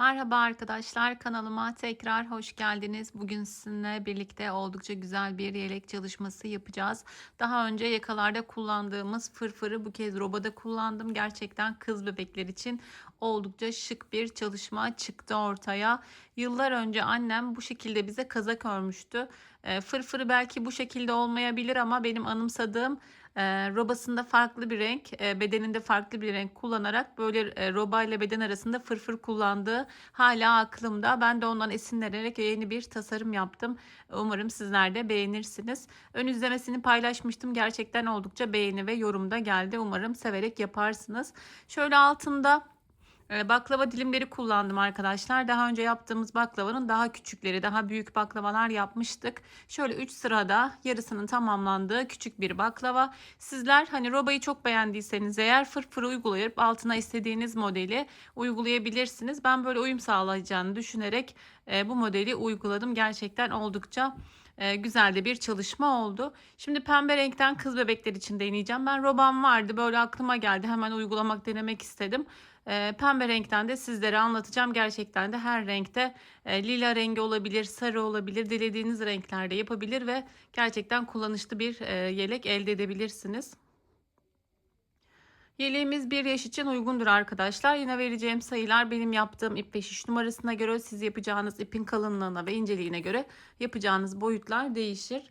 Merhaba arkadaşlar, kanalıma tekrar hoş geldiniz. Bugün sizinle birlikte oldukça güzel bir yelek çalışması yapacağız. Daha önce yakalarda kullandığımız fırfırı bu kez robada kullandım. Gerçekten kız bebekler için oldukça şık bir çalışma çıktı ortaya. Yıllar önce annem bu şekilde bize kazak örmüştü. Fırfırı belki bu şekilde olmayabilir ama benim anımsadığım robasında farklı bir renk, bedeninde farklı bir renk kullanarak böyle roba ile beden arasında fırfır kullandığı hala aklımda. Ben de ondan esinlenerek yeni bir tasarım yaptım. Umarım sizler de beğenirsiniz. Ön izlemesini paylaşmıştım. Gerçekten oldukça beğeni ve yorum da geldi. Umarım severek yaparsınız. Şöyle altında baklava dilimleri kullandım arkadaşlar. Daha önce yaptığımız baklavanın daha küçükleri, daha büyük baklavalar yapmıştık. Şöyle 3 sırada yarısının tamamlandığı küçük bir baklava. Sizler hani robayı çok beğendiyseniz eğer fırfırı uygulayıp altına istediğiniz modeli uygulayabilirsiniz. Ben böyle uyum sağlayacağını düşünerek bu modeli uyguladım. Gerçekten oldukça güzel de bir çalışma oldu. Şimdi pembe renkten kız bebekler için deneyeceğim. Ben robam vardı, böyle aklıma geldi, hemen uygulamak denemek istedim. Pembe renkten de sizlere anlatacağım. Gerçekten de her renkte lila rengi olabilir, sarı olabilir, dilediğiniz renklerde yapabilir ve gerçekten kullanışlı bir yelek elde edebilirsiniz. Yeleğimiz bir yaş için uygundur arkadaşlar. Yine vereceğim sayılar benim yaptığım ip ve şiş numarasına göre, siz yapacağınız ipin kalınlığına ve inceliğine göre yapacağınız boyutlar değişir.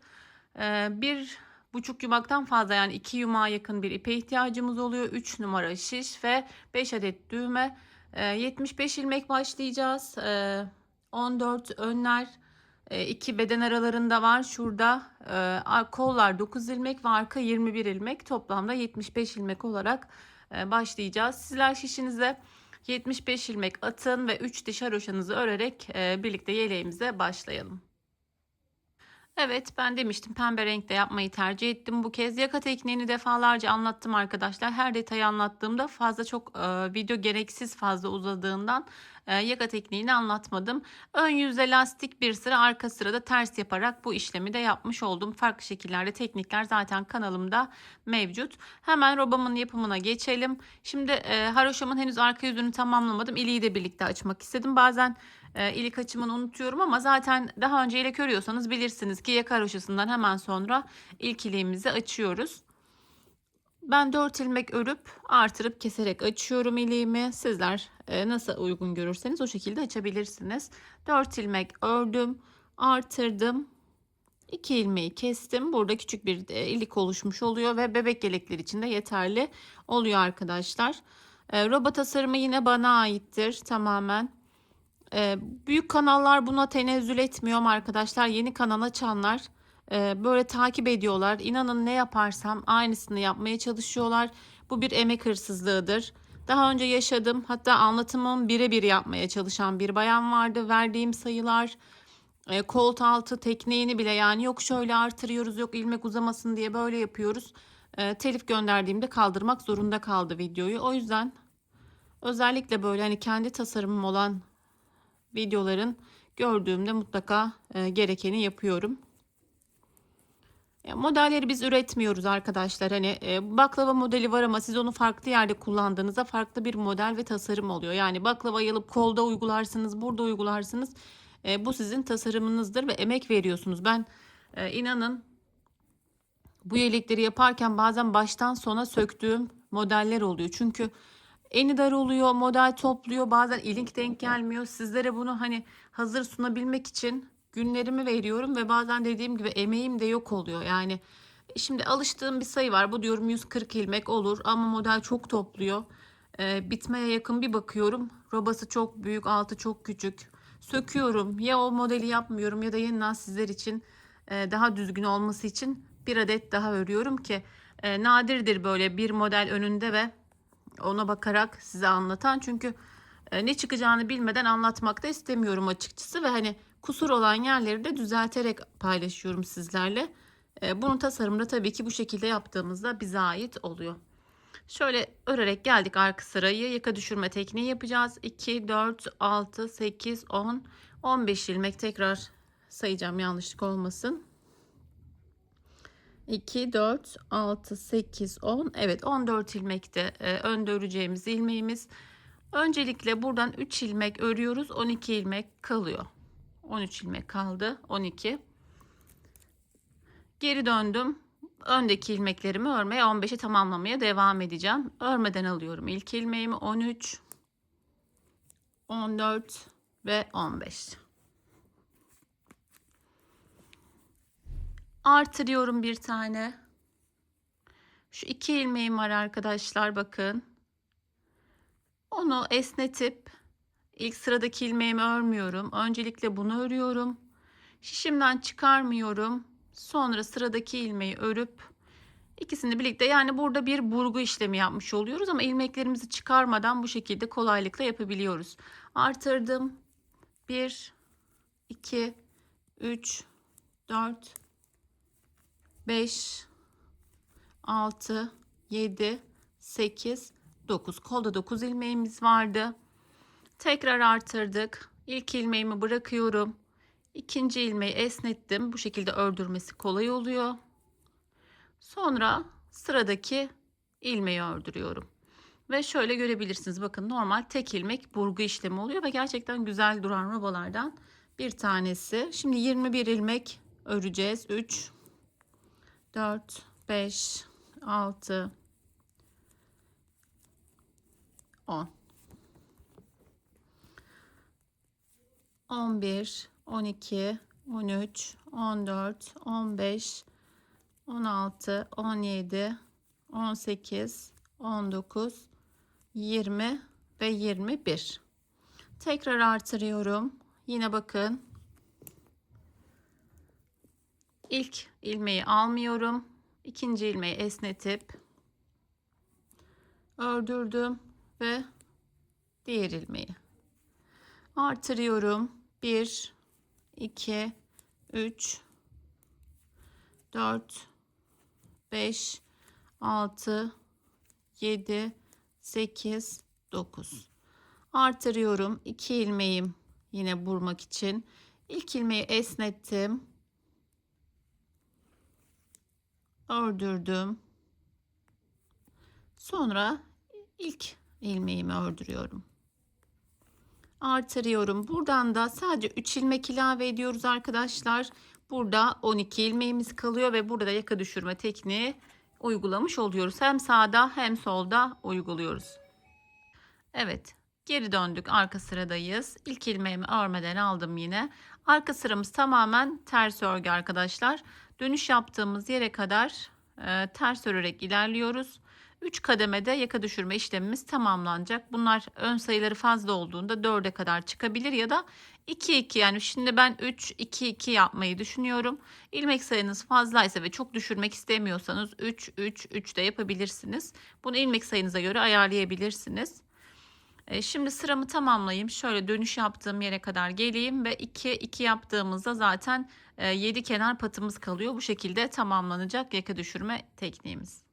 Bir buçuk yumaktan fazla, yani 2 yumağa yakın bir ipe ihtiyacımız oluyor. 3 numara şiş ve 5 adet düğme. 75 ilmek başlayacağız. 14 önler, 2 beden aralarında var. Şurada kollar 9 ilmek ve arka 21 ilmek. Toplamda 75 ilmek olarak başlayacağız. Sizler şişinize 75 ilmek atın ve 3 diş haroşanızı örerek birlikte yeleğimize başlayalım. Evet, ben demiştim pembe renkte yapmayı tercih ettim bu kez. Yaka tekniğini defalarca anlattım arkadaşlar. Her detayı anlattığımda fazla çok video gereksiz fazla uzadığından yaka tekniğini anlatmadım. Ön yüzde lastik bir sıra, arka sırada ters yaparak bu işlemi de yapmış oldum. Farklı şekillerde teknikler zaten kanalımda mevcut. Hemen robamın yapımına geçelim. Şimdi haroşamın henüz arka yüzünü tamamlamadım. İliği de birlikte açmak istedim. Bazen ilik açımını unutuyorum ama zaten daha önce ilek örüyorsanız bilirsiniz ki yaka haroşasından hemen sonra ilk iliğimizi açıyoruz. Ben 4 ilmek örüp artırıp keserek açıyorum iliğimi. Sizler nasıl uygun görürseniz o şekilde açabilirsiniz. 4 ilmek ördüm, artırdım. 2 ilmeği kestim. Burada küçük bir ilik oluşmuş oluyor ve bebek yelekler için de yeterli oluyor arkadaşlar. Roba tasarımı yine bana aittir tamamen. Büyük kanallar buna tenezzül etmiyorum arkadaşlar. Yeni kanal açanlar böyle takip ediyorlar. İnanın ne yaparsam aynısını yapmaya çalışıyorlar. Bu bir emek hırsızlığıdır. Daha önce yaşadım. Hatta anlatımım birebir yapmaya çalışan bir bayan vardı. Verdiğim sayılar, kolt altı tekniğini bile, yani yok şöyle artırıyoruz, yok ilmek uzamasın diye böyle yapıyoruz. Telif gönderdiğimde kaldırmak zorunda kaldı videoyu. O yüzden özellikle böyle hani kendi tasarımım olan videoların gördüğümde mutlaka gerekeni yapıyorum. Modelleri biz üretmiyoruz arkadaşlar. Hani baklava modeli var ama siz onu farklı yerde kullandığınızda farklı bir model ve tasarım oluyor. Yani baklavayı alıp kolda uygularsınız, burada uygularsınız. Bu sizin tasarımınızdır ve emek veriyorsunuz. Ben inanın bu yelekleri yaparken bazen baştan sona söktüğüm modeller oluyor. Çünkü eni dar oluyor, model topluyor, bazen ilik denk gelmiyor. Sizlere bunu hani hazır sunabilmek için günlerimi veriyorum ve bazen dediğim gibi emeğim de yok oluyor. Yani şimdi alıştığım bir sayı var. Bu diyorum 140 ilmek olur ama model çok topluyor. Bitmeye yakın bir bakıyorum. Robası çok büyük, altı çok küçük. Söküyorum. Ya o modeli yapmıyorum ya da yeniden sizler için daha düzgün olması için bir adet daha örüyorum ki nadirdir böyle bir model önünde ve ona bakarak size anlatan. Çünkü ne çıkacağını bilmeden anlatmak da istemiyorum açıkçası ve hani kusur olan yerleri de düzelterek paylaşıyorum sizlerle. Bunun tasarımı da tabii ki bu şekilde yaptığımızda bize ait oluyor. Şöyle örerek geldik, arka sırayı yaka düşürme tekniği yapacağız. 2, 4, 6, 8, 10, 15 ilmek tekrar sayacağım yanlışlık olmasın. 2, 4, 6, 8, 10. Evet, 14 ilmekte önde öreceğimiz ilmeğimiz. Öncelikle buradan 3 ilmek örüyoruz. 12 ilmek kalıyor. 13 ilmek kaldı. 12. Geri döndüm. Öndeki ilmeklerimi örmeye 15'i tamamlamaya devam edeceğim. Örmeden alıyorum ilk ilmeğimi. 13, 14 ve 15. Artırıyorum bir tane. Şu 2 ilmeğim var arkadaşlar, bakın. Onu esnetip ilk sıradaki ilmeğimi örmüyorum. Öncelikle bunu örüyorum. Şişimden çıkarmıyorum. Sonra sıradaki ilmeği örüp ikisini birlikte, yani burada bir burgu işlemi yapmış oluyoruz ama ilmeklerimizi çıkarmadan bu şekilde kolaylıkla yapabiliyoruz. Artırdım. 1, 2, 3, 4, 5, 6, 7, 8, 9. Kolda 9 ilmeğimiz vardı. Tekrar artırdık. İlk ilmeğimi bırakıyorum. İkinci ilmeği esnettim. Bu şekilde ördürmesi kolay oluyor. Sonra sıradaki ilmeği ördürüyorum. Ve şöyle görebilirsiniz. Bakın, normal tek ilmek burgu işlemi oluyor ve gerçekten güzel duran robalardan bir tanesi. Şimdi 21 ilmek öreceğiz. 3, 4, 5, 6, 10, 11, 12, 13, 14, 15, 16, 17, 18, 19, 20 ve 21. Tekrar artırıyorum. Yine bakın, ilk ilmeği almıyorum. İkinci ilmeği esnetip ördürdüm ve diğer ilmeği artırıyorum. 1, 2, 3, 4, 5, 6, 7, 8, 9. Artırıyorum. 2 ilmeğim yine vurmak için. İlk ilmeği esnettim. Ördürdüm. Sonra ilk ilmeğimi ördürüyorum. Artırıyorum. Buradan da sadece 3 ilmek ilave ediyoruz arkadaşlar. Burada 12 ilmeğimiz kalıyor ve burada da yaka düşürme tekniği uygulamış oluyoruz. Hem sağda hem solda uyguluyoruz. Evet, geri döndük, arka sıradayız. İlk ilmeğimi örmeden aldım yine. Arka sıramız tamamen ters örgü arkadaşlar. Dönüş yaptığımız yere kadar ters örerek ilerliyoruz. 3 kademede yaka düşürme işlemimiz tamamlanacak. Bunlar ön sayıları fazla olduğunda 4'e kadar çıkabilir ya da 2-2, yani şimdi ben 3-2-2 yapmayı düşünüyorum. İlmek sayınız fazlaysa ve çok düşürmek istemiyorsanız 3-3-3 de yapabilirsiniz. Bunu ilmek sayınıza göre ayarlayabilirsiniz. Şimdi sıramı tamamlayayım. Şöyle dönüş yaptığım yere kadar geleyim ve 2-2 yaptığımızda zaten 7 kenar patımız kalıyor. Bu şekilde tamamlanacak yaka düşürme tekniğimiz.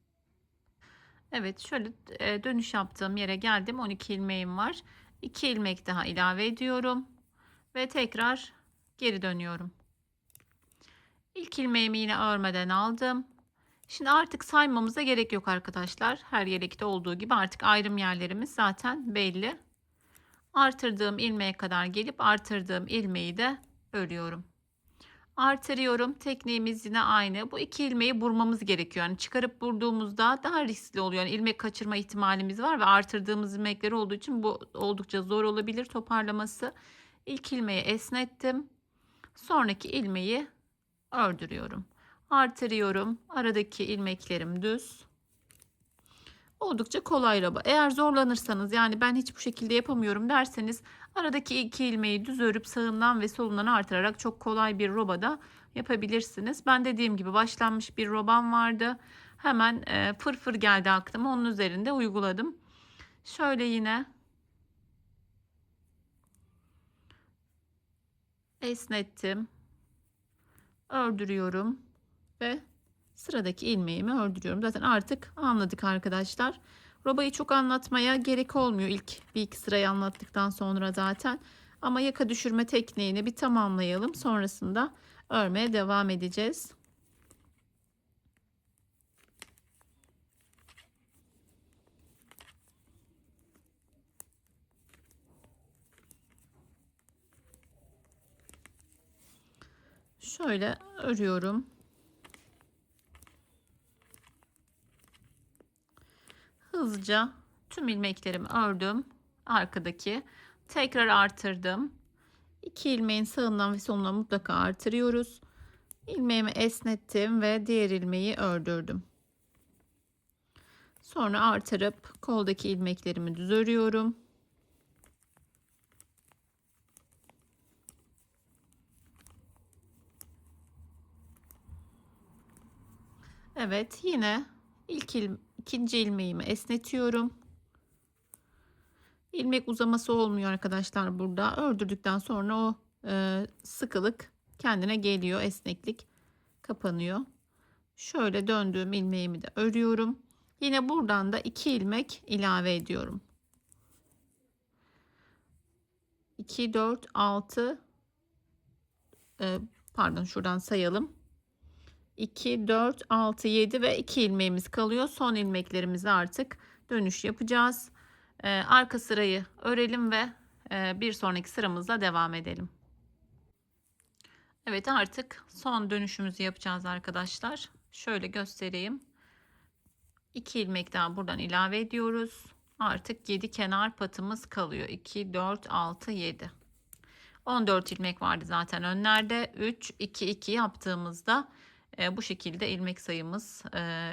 Evet, şöyle dönüş yaptığım yere geldim. 12 ilmeğim var. 2 ilmek daha ilave ediyorum ve tekrar geri dönüyorum. İlk ilmeğimi yine örmeden aldım. Şimdi artık saymamıza gerek yok arkadaşlar. Her yelekte olduğu gibi artık ayrım yerlerimiz zaten belli. Artırdığım ilmeğe kadar gelip artırdığım ilmeği de örüyorum. Artırıyorum. Tekniğimiz yine aynı. Bu 2 ilmeği vurmamız gerekiyor. Yani çıkarıp vurduğumuzda daha riskli oluyor. Yani ilmek kaçırma ihtimalimiz var ve artırdığımız ilmekler olduğu için bu oldukça zor olabilir toparlaması. İlk ilmeği esnettim. Sonraki ilmeği ördürüyorum. Artırıyorum. Aradaki ilmeklerim düz. Oldukça kolay roba. Eğer zorlanırsanız, yani ben hiç bu şekilde yapamıyorum derseniz, aradaki 2 ilmeği düz örüp sağından ve solundan artırarak çok kolay bir roba da yapabilirsiniz. Ben dediğim gibi başlanmış bir robam vardı. Hemen fırfır geldi aklıma. Onun üzerinde uyguladım. Şöyle yine esnettim. Ördürüyorum ve sıradaki ilmeğimi ördürüyorum. Zaten artık anladık arkadaşlar. Robayı çok anlatmaya gerek olmuyor ilk bir iki sırayı anlattıktan sonra zaten. Ama yaka düşürme tekniğini bir tamamlayalım. Sonrasında örmeye devam edeceğiz. Şöyle örüyorum. Hızlıca tüm ilmeklerimi ördüm. Arkadaki tekrar artırdım. 2 ilmeğin sağından ve solundan mutlaka artırıyoruz. İlmeğimi esnettim ve diğer ilmeği ördürdüm. Sonra artırıp koldaki ilmeklerimi düz örüyorum. Evet, yine ikinci ilmeğimi esnetiyorum. İlmek uzaması olmuyor arkadaşlar burada. Ördürdükten sonra o sıkılık kendine geliyor, esneklik kapanıyor. Şöyle döndüğüm ilmeğimi de örüyorum. Yine buradan da 2 ilmek ilave ediyorum. 2, 4, 6, pardon şuradan sayalım. 2, 4, 6, 7 ve 2 ilmeğimiz kalıyor. Son ilmeklerimizi artık dönüş yapacağız. Arka sırayı örelim ve bir sonraki sıramızla devam edelim. Evet, artık son dönüşümüzü yapacağız arkadaşlar. Şöyle göstereyim. 2 ilmek daha buradan ilave ediyoruz. Artık 7 kenar patımız kalıyor. 2, 4, 6, 7. 14 ilmek vardı zaten önlerde. 3, 2, 2 yaptığımızda bu şekilde ilmek sayımız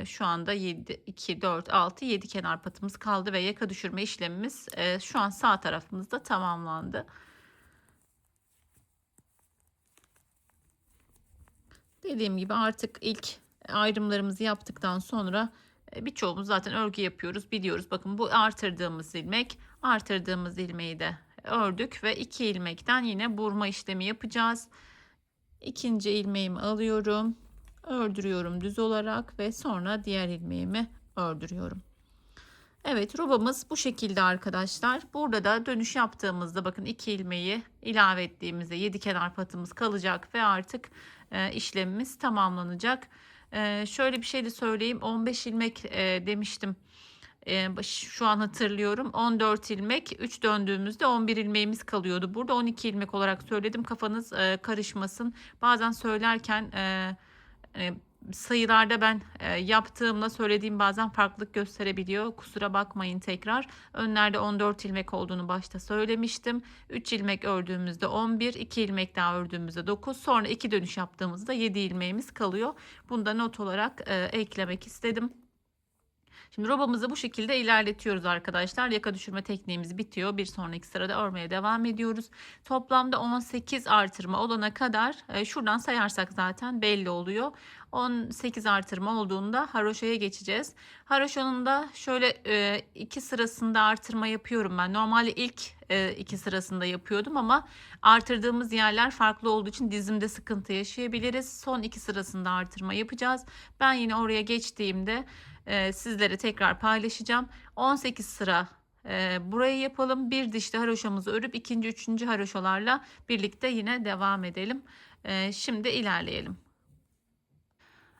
şu anda 7, 2, 4, 6, 7 kenar patımız kaldı ve yaka düşürme işlemimiz şu an sağ tarafımızda tamamlandı. Dediğim gibi artık ilk ayrımlarımızı yaptıktan sonra birçoğumuz zaten örgü yapıyoruz, biliyoruz. Bakın bu artırdığımız ilmek, artırdığımız ilmeği de ördük ve 2 ilmekten yine burma işlemi yapacağız. İkinci ilmeğimi alıyorum, ördürüyorum düz olarak ve sonra diğer ilmeğimi ördürüyorum. Evet, robamız bu şekilde arkadaşlar. Burada da dönüş yaptığımızda bakın 2 ilmeği ilave ettiğimizde 7 kenar patımız kalacak ve artık işlemimiz tamamlanacak. Şöyle bir şey de söyleyeyim. 15 ilmek demiştim. Şu an hatırlıyorum. 14 ilmek, 3 döndüğümüzde 11 ilmeğimiz kalıyordu. Burada 12 ilmek olarak söyledim. Kafanız karışmasın. Bazen söylerken sayılarda ben yaptığımla söylediğim bazen farklılık gösterebiliyor. Kusura bakmayın tekrar. Önlerde 14 ilmek olduğunu başta söylemiştim. 3 ilmek ördüğümüzde 11, 2 ilmek daha ördüğümüzde 9. Sonra 2 dönüş yaptığımızda 7 ilmeğimiz kalıyor. Bunu da not olarak eklemek istedim. Şimdi robamızı bu şekilde ilerletiyoruz arkadaşlar. Yaka düşürme tekniğimiz bitiyor. Bir sonraki sırada örmeye devam ediyoruz. Toplamda 18 artırma olana kadar şuradan sayarsak zaten belli oluyor. 18 artırma olduğunda haroşaya geçeceğiz. Haroşanın da şöyle 2 sırasında artırma yapıyorum ben. Normalde ilk 2 sırasında yapıyordum ama artırdığımız yerler farklı olduğu için dizimde sıkıntı yaşayabiliriz. Son 2 sırasında artırma yapacağız. Ben yine oraya geçtiğimde sizlere tekrar paylaşacağım. 18 sıra burayı yapalım. Bir dişli haroşamızı örüp ikinci, üçüncü haroşalarla birlikte yine devam edelim. Şimdi ilerleyelim.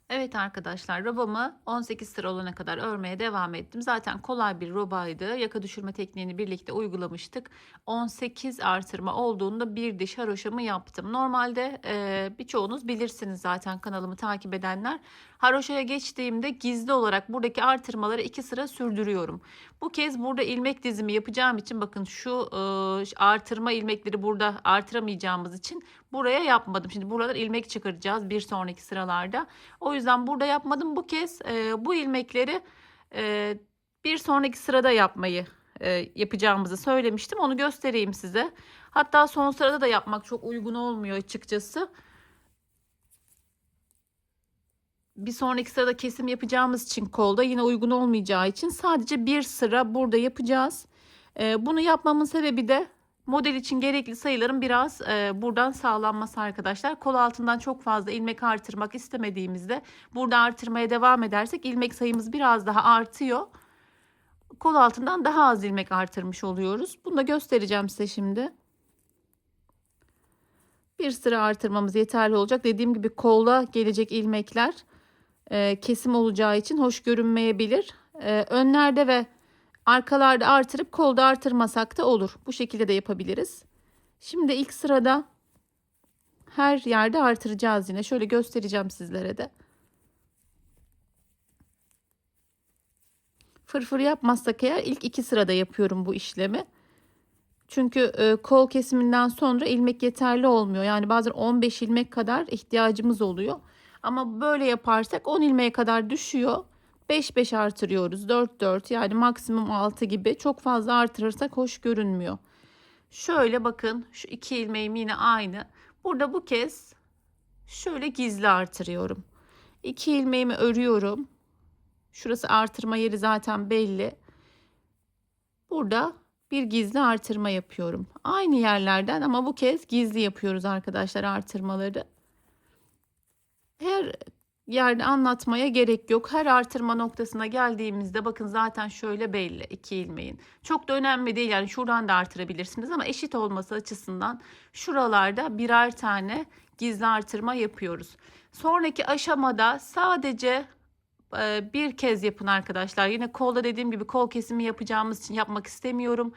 Evet arkadaşlar, robamı 18 sıra olana kadar örmeye devam ettim. Zaten kolay bir robaydı. Yaka düşürme tekniğini birlikte uygulamıştık. 18 artırma olduğunda bir diş haroşamı yaptım. Normalde birçoğunuz bilirsiniz zaten kanalımı takip edenler. Haroşaya geçtiğimde gizli olarak buradaki artırmaları 2 sıra sürdürüyorum. Bu kez burada ilmek dizimi yapacağım için bakın şu artırma ilmekleri burada artıramayacağımız için buraya yapmadım. Şimdi buralar ilmek çıkaracağız bir sonraki sıralarda. O yüzden burada yapmadım. Bu kez bu ilmekleri bir sonraki sırada yapacağımızı söylemiştim. Onu göstereyim size. Hatta son sırada da yapmak çok uygun olmuyor açıkçası. Bir sonraki sırada kesim yapacağımız için kolda yine uygun olmayacağı için sadece bir sıra burada yapacağız. Bunu yapmamın sebebi de model için gerekli sayıların biraz buradan sağlanması arkadaşlar. Kol altından çok fazla ilmek artırmak istemediğimizde burada artırmaya devam edersek ilmek sayımız biraz daha artıyor. Kol altından daha az ilmek artırmış oluyoruz. Bunu da göstereceğim size şimdi. Bir sıra artırmamız yeterli olacak. Dediğim gibi kolda gelecek ilmekler kesim olacağı için hoş görünmeyebilir. Önlerde ve arkalarda artırıp kolda artırmasak da olur. Bu şekilde de yapabiliriz. Şimdi ilk sırada her yerde artıracağız yine. Şöyle göstereceğim sizlere de. Fırfır yapmazsak eğer ilk 2 sırada yapıyorum bu işlemi. Çünkü kol kesiminden sonra ilmek yeterli olmuyor. Yani bazen 15 ilmek kadar ihtiyacımız oluyor. Ama böyle yaparsak 10 ilmeğe kadar düşüyor. 5-5 artırıyoruz. 4-4 yani maksimum 6 gibi. Çok fazla artırırsak hoş görünmüyor. Şöyle bakın, şu 2 ilmeğim yine aynı. Burada bu kez şöyle gizli artırıyorum. 2 ilmeğimi örüyorum. Şurası artırma yeri zaten belli. Burada bir gizli artırma yapıyorum. Aynı yerlerden ama bu kez gizli yapıyoruz arkadaşlar artırmaları. Her yerde anlatmaya gerek yok. Her artırma noktasına geldiğimizde bakın zaten şöyle belli 2 ilmeğin. Çok da önemli değil, yani şuradan da artırabilirsiniz ama eşit olması açısından şuralarda birer tane gizli artırma yapıyoruz. Sonraki aşamada sadece bir kez yapın arkadaşlar. Yine kolda dediğim gibi kol kesimi yapacağımız için yapmak istemiyorum.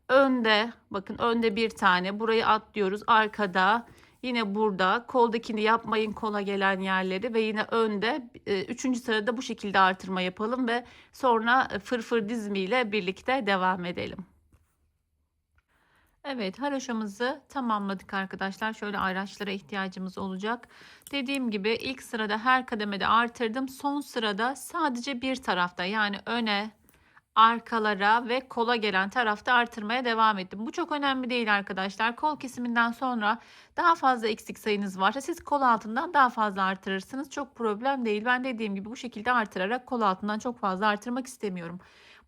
Önde bakın, önde bir tane burayı atlıyoruz. Arkada yine burada koldakini yapmayın, kola gelen yerleri ve yine önde 3. sırada bu şekilde artırma yapalım ve sonra fırfır dizimiyle birlikte devam edelim. Evet, haroşamızı tamamladık arkadaşlar. Şöyle ayraçlara ihtiyacımız olacak. Dediğim gibi ilk sırada her kademede artırdım. Son sırada sadece bir tarafta, yani öne, arkalara ve kola gelen tarafta artırmaya devam ettim. Bu çok önemli değil arkadaşlar. Kol kesiminden sonra daha fazla eksik sayınız varsa siz kol altından daha fazla artırırsınız. Çok problem değil. Ben dediğim gibi bu şekilde artırarak kol altından çok fazla artırmak istemiyorum.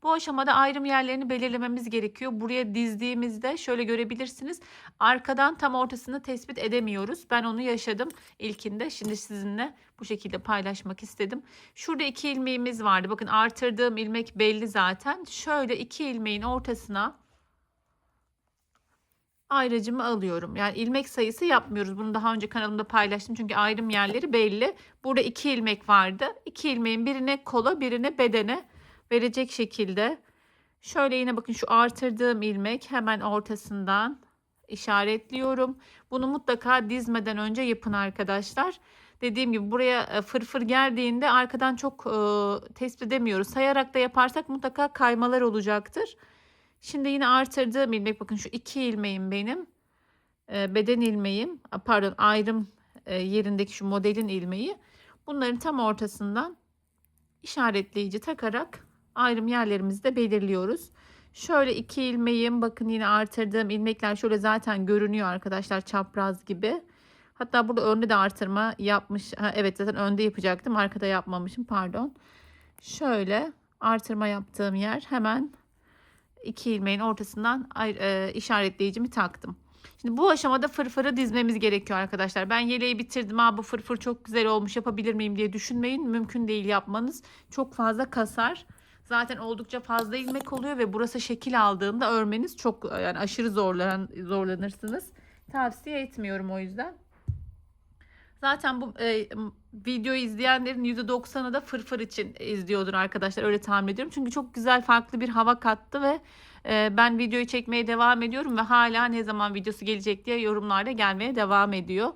Bu aşamada ayrım yerlerini belirlememiz gerekiyor. Buraya dizdiğimizde şöyle görebilirsiniz. Arkadan tam ortasını tespit edemiyoruz. Ben onu yaşadım ilkinde. Şimdi sizinle bu şekilde paylaşmak istedim. Şurada 2 ilmeğimiz vardı. Bakın artırdığım ilmek belli zaten. Şöyle 2 ilmeğin ortasına ayracımı alıyorum. Yani ilmek sayısı yapmıyoruz. Bunu daha önce kanalımda paylaştım. Çünkü ayrım yerleri belli. Burada 2 ilmek vardı. 2 ilmeğin birine kola, birine bedene verecek şekilde. Şöyle yine bakın, şu artırdığım ilmek hemen ortasından işaretliyorum. Bunu mutlaka dizmeden önce yapın arkadaşlar. Dediğim gibi buraya fırfır geldiğinde arkadan çok tespit edemiyoruz. Sayarak da yaparsak mutlaka kaymalar olacaktır. Şimdi yine artırdığım ilmek, bakın şu 2 ilmeğim benim. Beden ilmeğim, pardon, ayrım yerindeki şu modelin ilmeği. Bunların tam ortasından işaretleyici takarak ayrım yerlerimizi de belirliyoruz. Şöyle 2 ilmeğim, bakın yine artırdığım ilmekler şöyle zaten görünüyor arkadaşlar, çapraz gibi. Hatta burada önde de artırma yapmış. Evet, zaten önde yapacaktım, arkada yapmamışım, pardon. Şöyle artırma yaptığım yer hemen 2 ilmeğin ortasından işaretleyicimi taktım. Şimdi bu aşamada fırfırı dizmemiz gerekiyor arkadaşlar. Ben yeleği bitirdim. Bu fırfır çok güzel olmuş, yapabilir miyim diye düşünmeyin. Mümkün değil yapmanız. Çok fazla kasar. Zaten oldukça fazla ilmek oluyor ve burası şekil aldığında örmeniz çok, yani aşırı zorlanırsınız. Tavsiye etmiyorum o yüzden. Zaten bu videoyu izleyenlerin %90'ı da fırfır için izliyordur arkadaşlar. Öyle tahmin ediyorum. Çünkü çok güzel, farklı bir hava kattı ve ben videoyu çekmeye devam ediyorum ve hala ne zaman videosu gelecek diye yorumlarda gelmeye devam ediyor.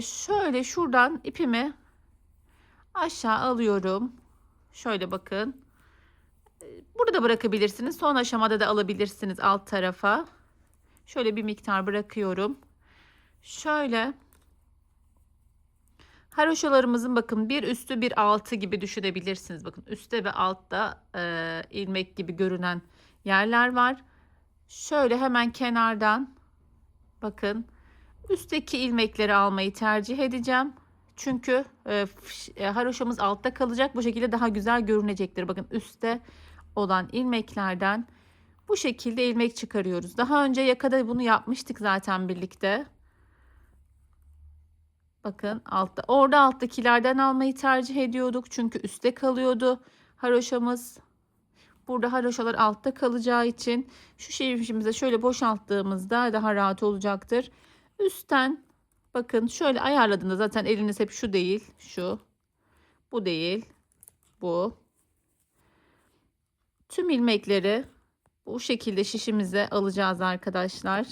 Şöyle şuradan ipimi aşağı alıyorum. Şöyle bakın. Burada bırakabilirsiniz. Son aşamada da alabilirsiniz alt tarafa. Şöyle bir miktar bırakıyorum. Şöyle haroşalarımızın bakın bir üstü bir altı gibi düşünebilirsiniz. Bakın üstte ve altta ilmek gibi görünen yerler var. Şöyle hemen kenardan bakın üstteki ilmekleri almayı tercih edeceğim. Çünkü haroşamız altta kalacak. Bu şekilde daha güzel görünecektir. Bakın üstte olan ilmeklerden bu şekilde ilmek çıkarıyoruz. Daha önce yakada bunu yapmıştık zaten birlikte. Bakın altta. Orada alttakilerden almayı tercih ediyorduk. Çünkü üstte kalıyordu haroşamız. Burada haroşalar altta kalacağı için şu şerifimize şöyle boşalttığımızda daha rahat olacaktır. Üstten bakın şöyle ayarladığında zaten eliniz hep şu değil, şu. Bu değil, bu. Tüm ilmekleri bu şekilde şişimize alacağız arkadaşlar.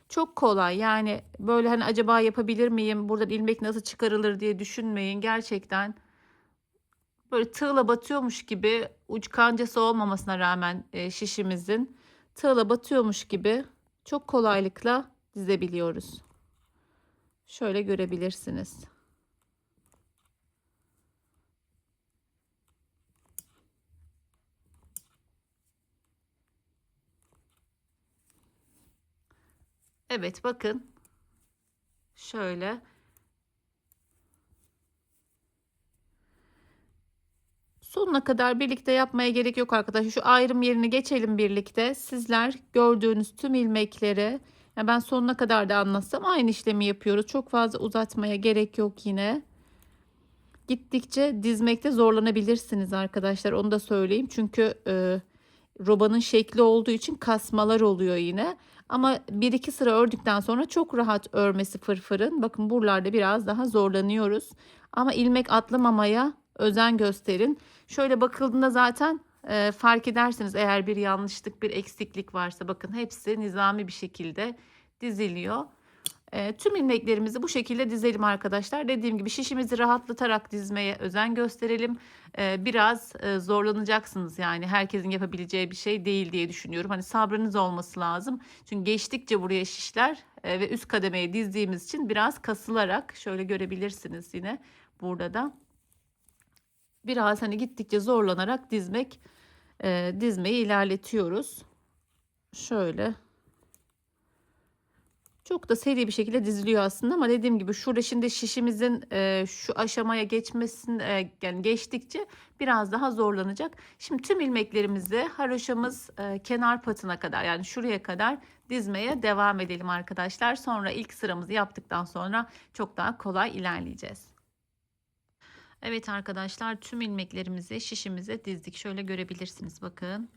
Çok kolay. Yani böyle hani acaba yapabilir miyim? Buradan ilmek nasıl çıkarılır diye düşünmeyin. Gerçekten böyle tığla batıyormuş gibi, uç kancası olmamasına rağmen şişimizin tığla batıyormuş gibi çok kolaylıkla dizebiliyoruz. Şöyle görebilirsiniz. Evet, bakın şöyle. Sonuna kadar birlikte yapmaya gerek yok arkadaşlar. Şu ayrım yerini geçelim birlikte. Sizler gördüğünüz tüm ilmekleri, ya ben sonuna kadar da anlatsam aynı işlemi yapıyoruz. Çok fazla uzatmaya gerek yok yine. Gittikçe dizmekte zorlanabilirsiniz arkadaşlar. Onu da söyleyeyim. Çünkü robanın şekli olduğu için kasmalar oluyor yine. Ama bir iki sıra ördükten sonra çok rahat örmesi fırfırın. Bakın buralarda biraz daha zorlanıyoruz. Ama ilmek atlamamaya özen gösterin. Şöyle bakıldığında zaten fark edersiniz eğer bir yanlışlık, bir eksiklik varsa. Bakın hepsi nizami bir şekilde diziliyor. Tüm ilmeklerimizi bu şekilde dizelim arkadaşlar. Dediğim gibi şişimizi rahatlatarak dizmeye özen gösterelim. Biraz zorlanacaksınız, yani herkesin yapabileceği bir şey değil diye düşünüyorum. Hani sabrınız olması lazım. Çünkü geçtikçe buraya şişler ve üst kademeye dizdiğimiz için biraz kasılarak, şöyle görebilirsiniz yine burada da. Biraz hani gittikçe zorlanarak dizmeyi ilerletiyoruz. Şöyle. Çok da seri bir şekilde diziliyor aslında, ama dediğim gibi şurada şimdi şişimizin şu aşamaya geçmesin, yani geçtikçe biraz daha zorlanacak. Şimdi tüm ilmeklerimizi haroşamız kenar patına kadar, yani şuraya kadar dizmeye devam edelim arkadaşlar. Sonra ilk sıramızı yaptıktan sonra çok daha kolay ilerleyeceğiz. Evet arkadaşlar, tüm ilmeklerimizi şişimize dizdik. Şöyle görebilirsiniz, bakın.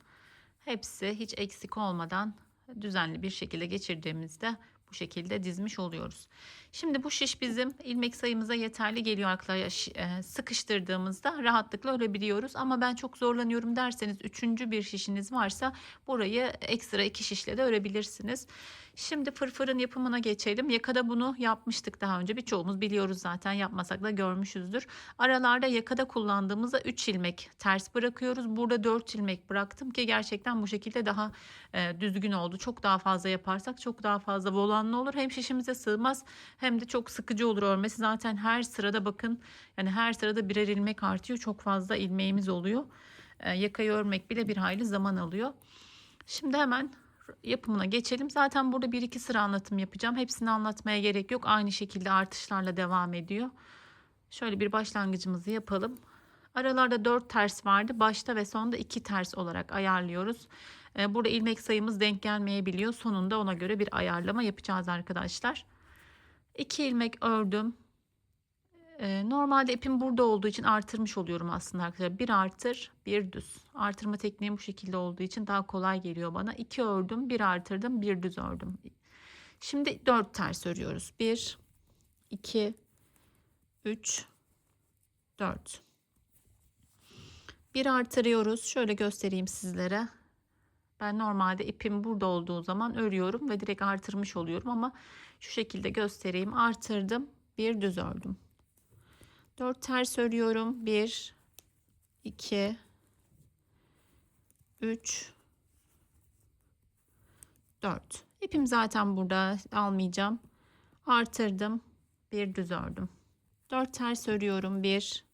Hepsi hiç eksik olmadan düzenli bir şekilde geçirdiğimizde bu şekilde dizmiş oluyoruz. Şimdi bu şiş bizim ilmek sayımıza yeterli geliyor arkadaşlar. Sıkıştırdığımızda rahatlıkla örebiliyoruz. Ama ben çok zorlanıyorum derseniz, üçüncü bir şişiniz varsa burayı ekstra 2 şişle de örebilirsiniz. Şimdi fırfırın yapımına geçelim. Yakada bunu yapmıştık daha önce. Birçoğumuz biliyoruz zaten, yapmasak da görmüşüzdür. Aralarda yakada kullandığımızda 3 ilmek ters bırakıyoruz. Burada 4 ilmek bıraktım ki gerçekten bu şekilde daha düzgün oldu. Çok daha fazla yaparsak çok daha fazla volanlı olur. Hem şişimize sığmaz hem de çok sıkıcı olur örmesi. Zaten her sırada bakın, yani her sırada birer ilmek artıyor. Çok fazla ilmeğimiz oluyor. Yakayı örmek bile bir hayli zaman alıyor. Şimdi hemen yapımına geçelim. Zaten burada bir iki sıra anlatım yapacağım. Hepsini anlatmaya gerek yok. Aynı şekilde artışlarla devam ediyor. Şöyle bir başlangıcımızı yapalım. Aralarda 4 ters vardı. Başta ve sonda 2 ters olarak ayarlıyoruz. Burada ilmek sayımız denk gelmeyebiliyor. Sonunda ona göre bir ayarlama yapacağız arkadaşlar. 2 ilmek ördüm. Normalde ipim burada olduğu için artırmış oluyorum aslında arkadaşlar. Bir artır, bir düz. Artırma tekniğim bu şekilde olduğu için daha kolay geliyor bana. 2 ördüm, bir artırdım, bir düz ördüm. Şimdi 4 ters örüyoruz. 1, 2, 3, 4. Bir artırıyoruz. Şöyle göstereyim sizlere. Ben normalde ipim burada olduğu zaman örüyorum ve direkt artırmış oluyorum, ama şu şekilde göstereyim. Artırdım, bir düz ördüm. 4 ters örüyorum. 1, 2, 3, 4. İpim zaten burada, almayacağım. Artırdım, bir düz ördüm. 4 ters örüyorum. 1,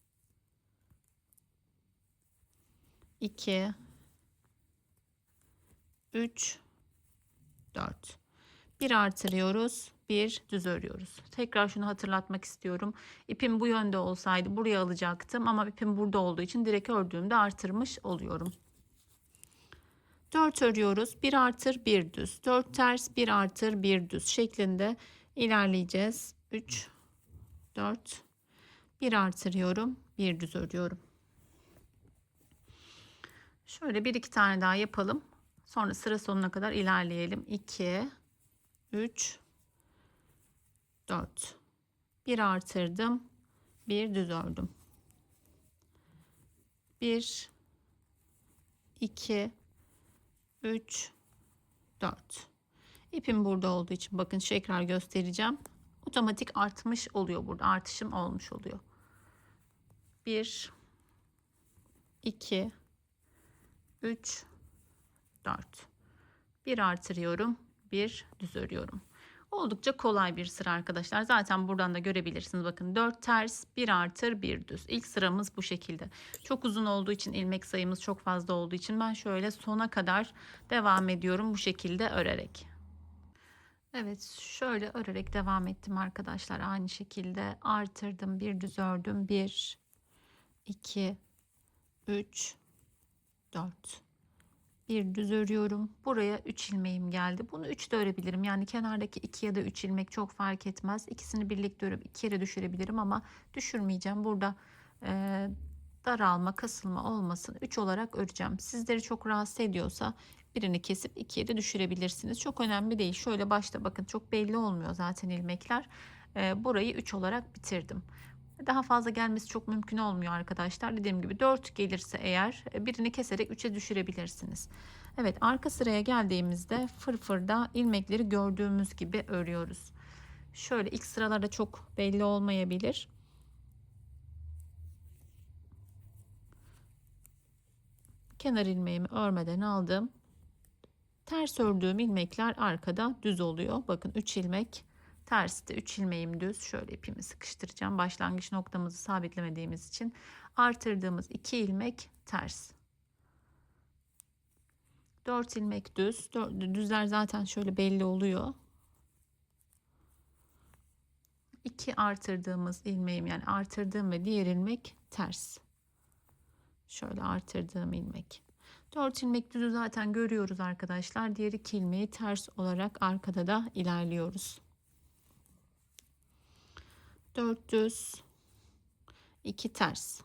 2, 3, 4. Bir artırıyoruz, bir düz örüyoruz. Tekrar şunu hatırlatmak istiyorum. İpim bu yönde olsaydı buraya alacaktım, ama ipim burada olduğu için direkt ördüğümde artırmış oluyorum. 4 örüyoruz. 1 artır, 1 düz. 4 ters, 1 artır, 1 düz şeklinde ilerleyeceğiz. 3, 4, 1 artırıyorum, 1 düz örüyorum. Şöyle bir iki tane daha yapalım. Sonra sıra sonuna kadar ilerleyelim. 2, 3, 4. 1 artırdım, 1 düz ördüm. 1, 2, 3, 4. İpim burada olduğu için bakın tekrar göstereceğim. Otomatik artmış oluyor burada. Artışım olmuş oluyor. 1, 2, 3, 4. Bir artırıyorum. Bir düz örüyorum. Oldukça kolay bir sıra arkadaşlar. Zaten buradan da görebilirsiniz. Bakın 4 ters, 1 artır, 1 düz. İlk sıramız bu şekilde. Çok uzun olduğu için, ilmek sayımız çok fazla olduğu için ben şöyle sona kadar devam ediyorum bu şekilde örerek. Evet, şöyle örerek devam ettim arkadaşlar. Aynı şekilde artırdım, bir düz ördüm. 1, 2, 3, 4. Bir düz örüyorum. Buraya 3 ilmeğim geldi. Bunu 3 de örebilirim. Yani kenardaki 2 ya da 3 ilmek çok fark etmez. İkisini birlikte örüp 2 yere düşürebilirim ama düşürmeyeceğim. Burada e, daralma, kasılma olmasın. 3 olarak öreceğim. Sizleri çok rahatsız ediyorsa birini kesip 2'ye de düşürebilirsiniz. Çok önemli değil. Şöyle başta bakın çok belli olmuyor zaten ilmekler. Burayı 3 olarak bitirdim. Daha fazla gelmesi çok mümkün olmuyor arkadaşlar. Dediğim gibi 4 gelirse eğer birini keserek 3'e düşürebilirsiniz. Evet, arka sıraya geldiğimizde fırfırda ilmekleri gördüğümüz gibi örüyoruz. Şöyle ilk sıralarda çok belli olmayabilir. Kenar ilmeğimi örmeden aldım. Ters ördüğüm ilmekler arkada düz oluyor. Bakın 3 ilmek terste, 3 ilmeğim düz. Şöyle ipimi sıkıştıracağım. Başlangıç noktamızı sabitlemediğimiz için artırdığımız 2 ilmek ters. 4 ilmek düz. Düzler zaten şöyle belli oluyor. 2 artırdığımız ilmeğim, yani artırdığım ve diğer ilmek ters. Şöyle artırdığım ilmek. 4 ilmek düzü zaten görüyoruz arkadaşlar. Diğer 2 ilmeği ters olarak arkada da ilerliyoruz. 4 düz, 2 ters.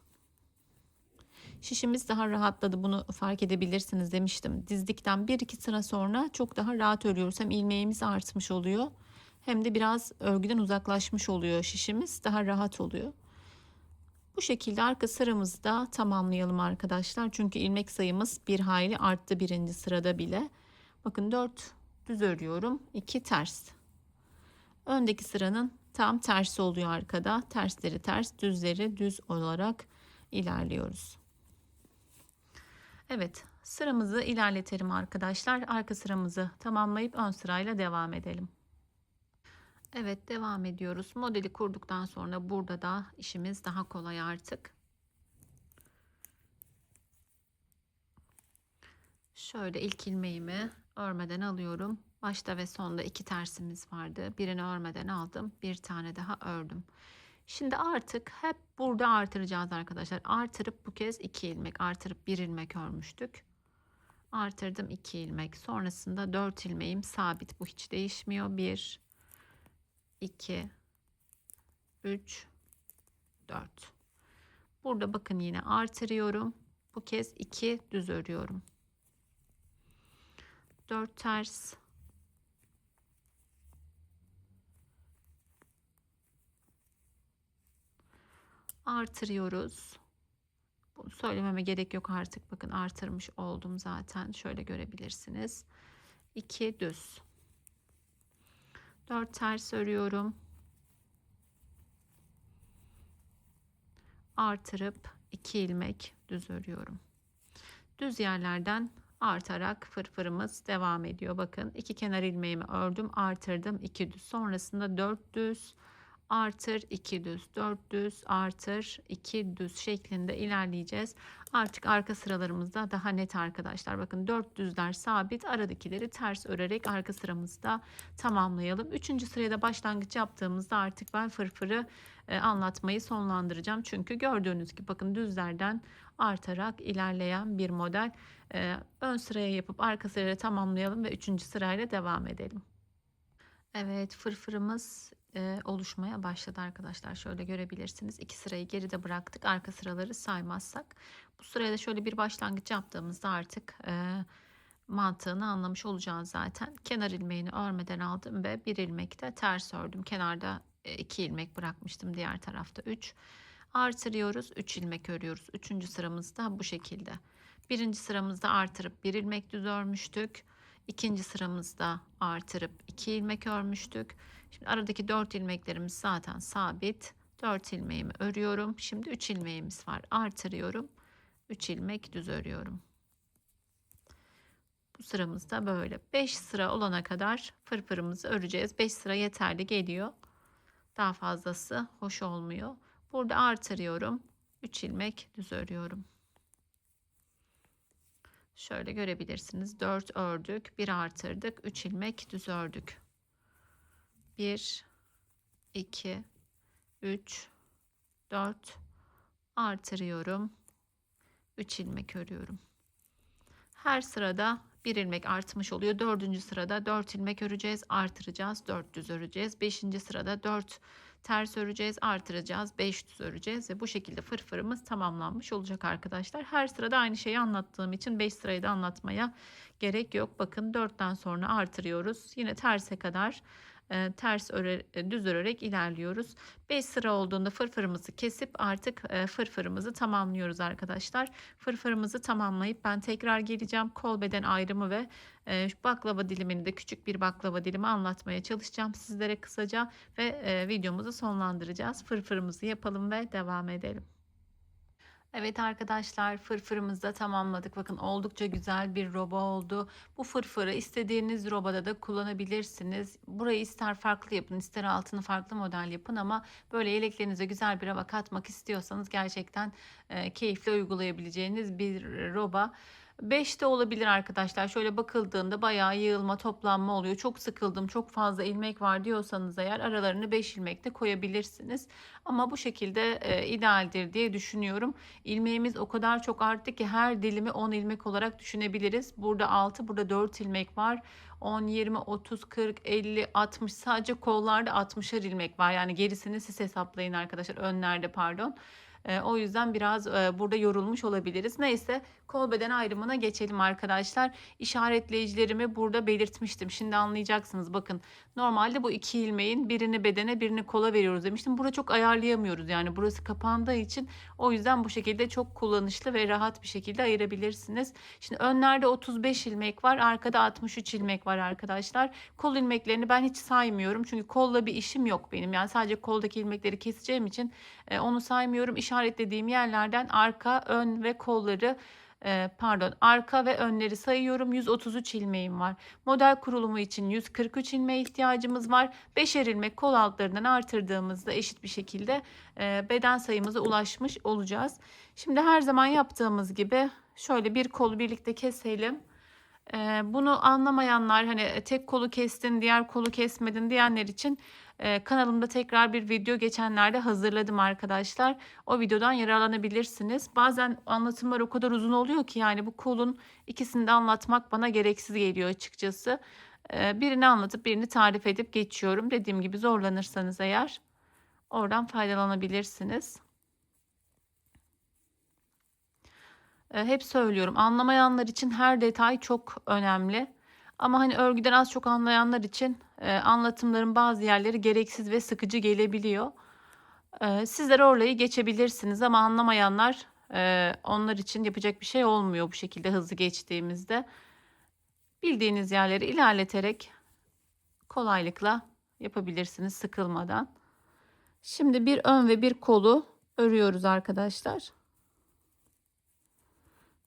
Şişimiz daha rahatladı, bunu fark edebilirsiniz demiştim. Dizdikten 1-2 sıra sonra çok daha rahat örüyoruz. Hem ilmeğimiz artmış oluyor hem de biraz örgüden uzaklaşmış oluyor şişimiz. Daha rahat oluyor. Bu şekilde arka sıramızı da tamamlayalım arkadaşlar. Çünkü ilmek sayımız bir hayli arttı birinci sırada bile. Bakın 4 düz örüyorum, 2 ters. Öndeki sıranın tam tersi oluyor arkada. Tersleri ters, düzleri düz olarak ilerliyoruz. Evet, sıramızı ilerletelim arkadaşlar. Arka sıramızı tamamlayıp ön sırayla devam edelim. Evet, devam ediyoruz. Modeli kurduktan sonra burada da işimiz daha kolay artık. Şöyle ilk ilmeğimi örmeden alıyorum. Başta ve sonda 2 tersimiz vardı. Birini örmeden aldım. Bir tane daha ördüm. Şimdi artık hep burada artıracağız arkadaşlar. Artırıp bu kez 2 ilmek, artırıp 1 ilmek örmüştük. Artırdım 2 ilmek. Sonrasında 4 ilmeğim sabit. Bu hiç değişmiyor. 1, 2, 3, 4. Burada bakın yine artırıyorum. Bu kez 2 düz örüyorum. 4 ters. Artırıyoruz. Bunu söylememe gerek yok artık. Bakın artırmış oldum zaten. Şöyle görebilirsiniz. 2 düz. 4 ters örüyorum. Artırıp 2 ilmek düz örüyorum. Düz yerlerden artarak fırfırımız devam ediyor. Bakın 2 kenar ilmeğimi ördüm, artırdım, 2 düz. Sonrasında 4 düz, artır, 2 düz, 4 düz, artır, 2 düz şeklinde ilerleyeceğiz. Artık arka sıralarımızda daha net arkadaşlar. Bakın 4 düzler sabit, aradakileri ters örerek arka sıramızda tamamlayalım. 3. sıraya da başlangıç yaptığımızda artık ben fırfırı anlatmayı sonlandıracağım. Çünkü gördüğünüz gibi bakın düzlerden artarak ilerleyen bir model. Ön sıraya yapıp arka sırayla tamamlayalım ve 3. sırayla devam edelim. Evet, fırfırımız oluşmaya başladı arkadaşlar. Şöyle görebilirsiniz. 2 sırayı geride bıraktık. Arka sıraları saymazsak. Bu sıraya da şöyle bir başlangıç yaptığımızda artık mantığını anlamış olacağız zaten. Kenar ilmeğini örmeden aldım ve bir ilmek de ters ördüm. Kenarda 2 ilmek bırakmıştım. Diğer tarafta 3. Artırıyoruz. 3 ilmek örüyoruz. 3. sıramızda bu şekilde. Birinci sıramızda artırıp bir ilmek düz örmüştük. İkinci sıramızda artırıp 2 ilmek örmüştük. Şimdi aradaki 4 ilmeklerimiz zaten sabit. 4 ilmeğimi örüyorum. Şimdi 3 ilmeğimiz var. Artırıyorum. 3 ilmek düz örüyorum. Bu sıramızda böyle 5 sıra olana kadar fırfırımızı öreceğiz. 5 sıra yeterli geliyor. Daha fazlası hoş olmuyor. Burada artırıyorum. 3 ilmek düz örüyorum. Şöyle görebilirsiniz. 4 ördük, 1 artırdık, 3 ilmek düz ördük. 1, 2, 3, 4 artırıyorum. 3 ilmek örüyorum. Her sırada 1 ilmek artmış oluyor. 4. sırada 4 ilmek öreceğiz, artıracağız, 4 düz öreceğiz. 5. sırada 4 ters öreceğiz, artıracağız, 5 düz öreceğiz ve bu şekilde fırfırımız tamamlanmış olacak arkadaşlar. Her sırada aynı şeyi anlattığım için 5 sırayı da anlatmaya gerek yok. Bakın 4'ten sonra artırıyoruz. Yine terse kadar düz örerek ilerliyoruz. 5 sıra olduğunda fırfırımızı kesip artık fırfırımızı tamamlıyoruz arkadaşlar. Fırfırımızı tamamlayıp ben tekrar geleceğim. Kol beden ayrımı ve baklava dilimini de, küçük bir baklava dilimi anlatmaya çalışacağım sizlere kısaca ve videomuzu sonlandıracağız. Fırfırımızı yapalım ve devam edelim. Evet arkadaşlar, fırfırımızı da tamamladık. Bakın oldukça güzel bir roba oldu. Bu fırfırı istediğiniz robada da kullanabilirsiniz. Burayı ister farklı yapın, ister altını farklı model yapın ama böyle yeleklerinize güzel bir hava katmak istiyorsanız gerçekten keyifle uygulayabileceğiniz bir roba. 5 de olabilir arkadaşlar. Şöyle bakıldığında bayağı yığılma, toplanma oluyor. Çok sıkıldım, çok fazla ilmek var diyorsanız eğer aralarını 5 ilmek de koyabilirsiniz. Ama bu şekilde idealdir diye düşünüyorum. İlmeğimiz o kadar çok arttı ki her dilimi 10 ilmek olarak düşünebiliriz. Burada 6, burada 4 ilmek var. 10, 20, 30, 40, 50, 60, sadece kollarda 60'ar ilmek var. Yani gerisini siz hesaplayın arkadaşlar. Önlerde pardon. O yüzden biraz burada yorulmuş olabiliriz. Neyse, kol beden ayrımına geçelim arkadaşlar. İşaretleyicilerimi burada belirtmiştim. Şimdi anlayacaksınız. Bakın, normalde bu 2 ilmeğin birini bedene birini kola veriyoruz demiştim. Burada çok ayarlayamıyoruz. Yani burası kapandığı için o yüzden bu şekilde çok kullanışlı ve rahat bir şekilde ayırabilirsiniz. Şimdi önlerde 35 ilmek var. Arkada 63 ilmek var arkadaşlar. Kol ilmeklerini ben hiç saymıyorum. Çünkü kolla bir işim yok benim. Yani sadece koldaki ilmekleri keseceğim için onu saymıyorum. İşaretlediğim yerlerden arka, ön ve kolları arka ve önleri sayıyorum. 133 ilmeğim var. Model kurulumu için 143 ilmeğe ihtiyacımız var. 5'er ilmek kol altlarından artırdığımızda eşit bir şekilde beden sayımıza ulaşmış olacağız. Şimdi her zaman yaptığımız gibi şöyle bir kolu birlikte keselim. Bunu anlamayanlar, hani tek kolu kestin, diğer kolu kesmedin diyenler için kanalımda tekrar bir video geçenlerde hazırladım arkadaşlar. O videodan yararlanabilirsiniz. Bazen anlatımlar o kadar uzun oluyor ki yani bu kolun ikisini de anlatmak bana gereksiz geliyor açıkçası. Birini anlatıp birini tarif edip geçiyorum. Dediğim gibi zorlanırsanız eğer oradan faydalanabilirsiniz. Hep söylüyorum, anlamayanlar için her detay çok önemli. Ama hani örgüden az çok anlayanlar için anlatımların bazı yerleri gereksiz ve sıkıcı gelebiliyor. Sizler orayı geçebilirsiniz ama anlamayanlar, onlar için yapacak bir şey olmuyor bu şekilde hızlı geçtiğimizde. Bildiğiniz yerleri ilerleterek kolaylıkla yapabilirsiniz sıkılmadan. Şimdi bir ön ve bir kolu örüyoruz arkadaşlar.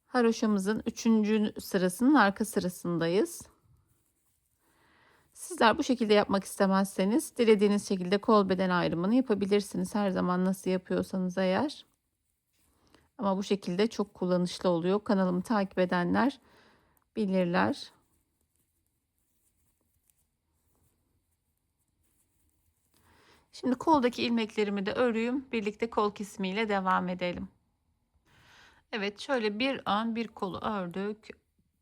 Haroşamızın 3. sırasının arka sırasındayız. Sizler bu şekilde yapmak istemezseniz dilediğiniz şekilde kol beden ayrımını yapabilirsiniz. Her zaman nasıl yapıyorsanız eğer. Ama bu şekilde çok kullanışlı oluyor. Kanalımı takip edenler bilirler. Şimdi koldaki ilmeklerimi de öreyim. Birlikte kol kesimiyle devam edelim. Evet, şöyle bir ön bir kolu ördük.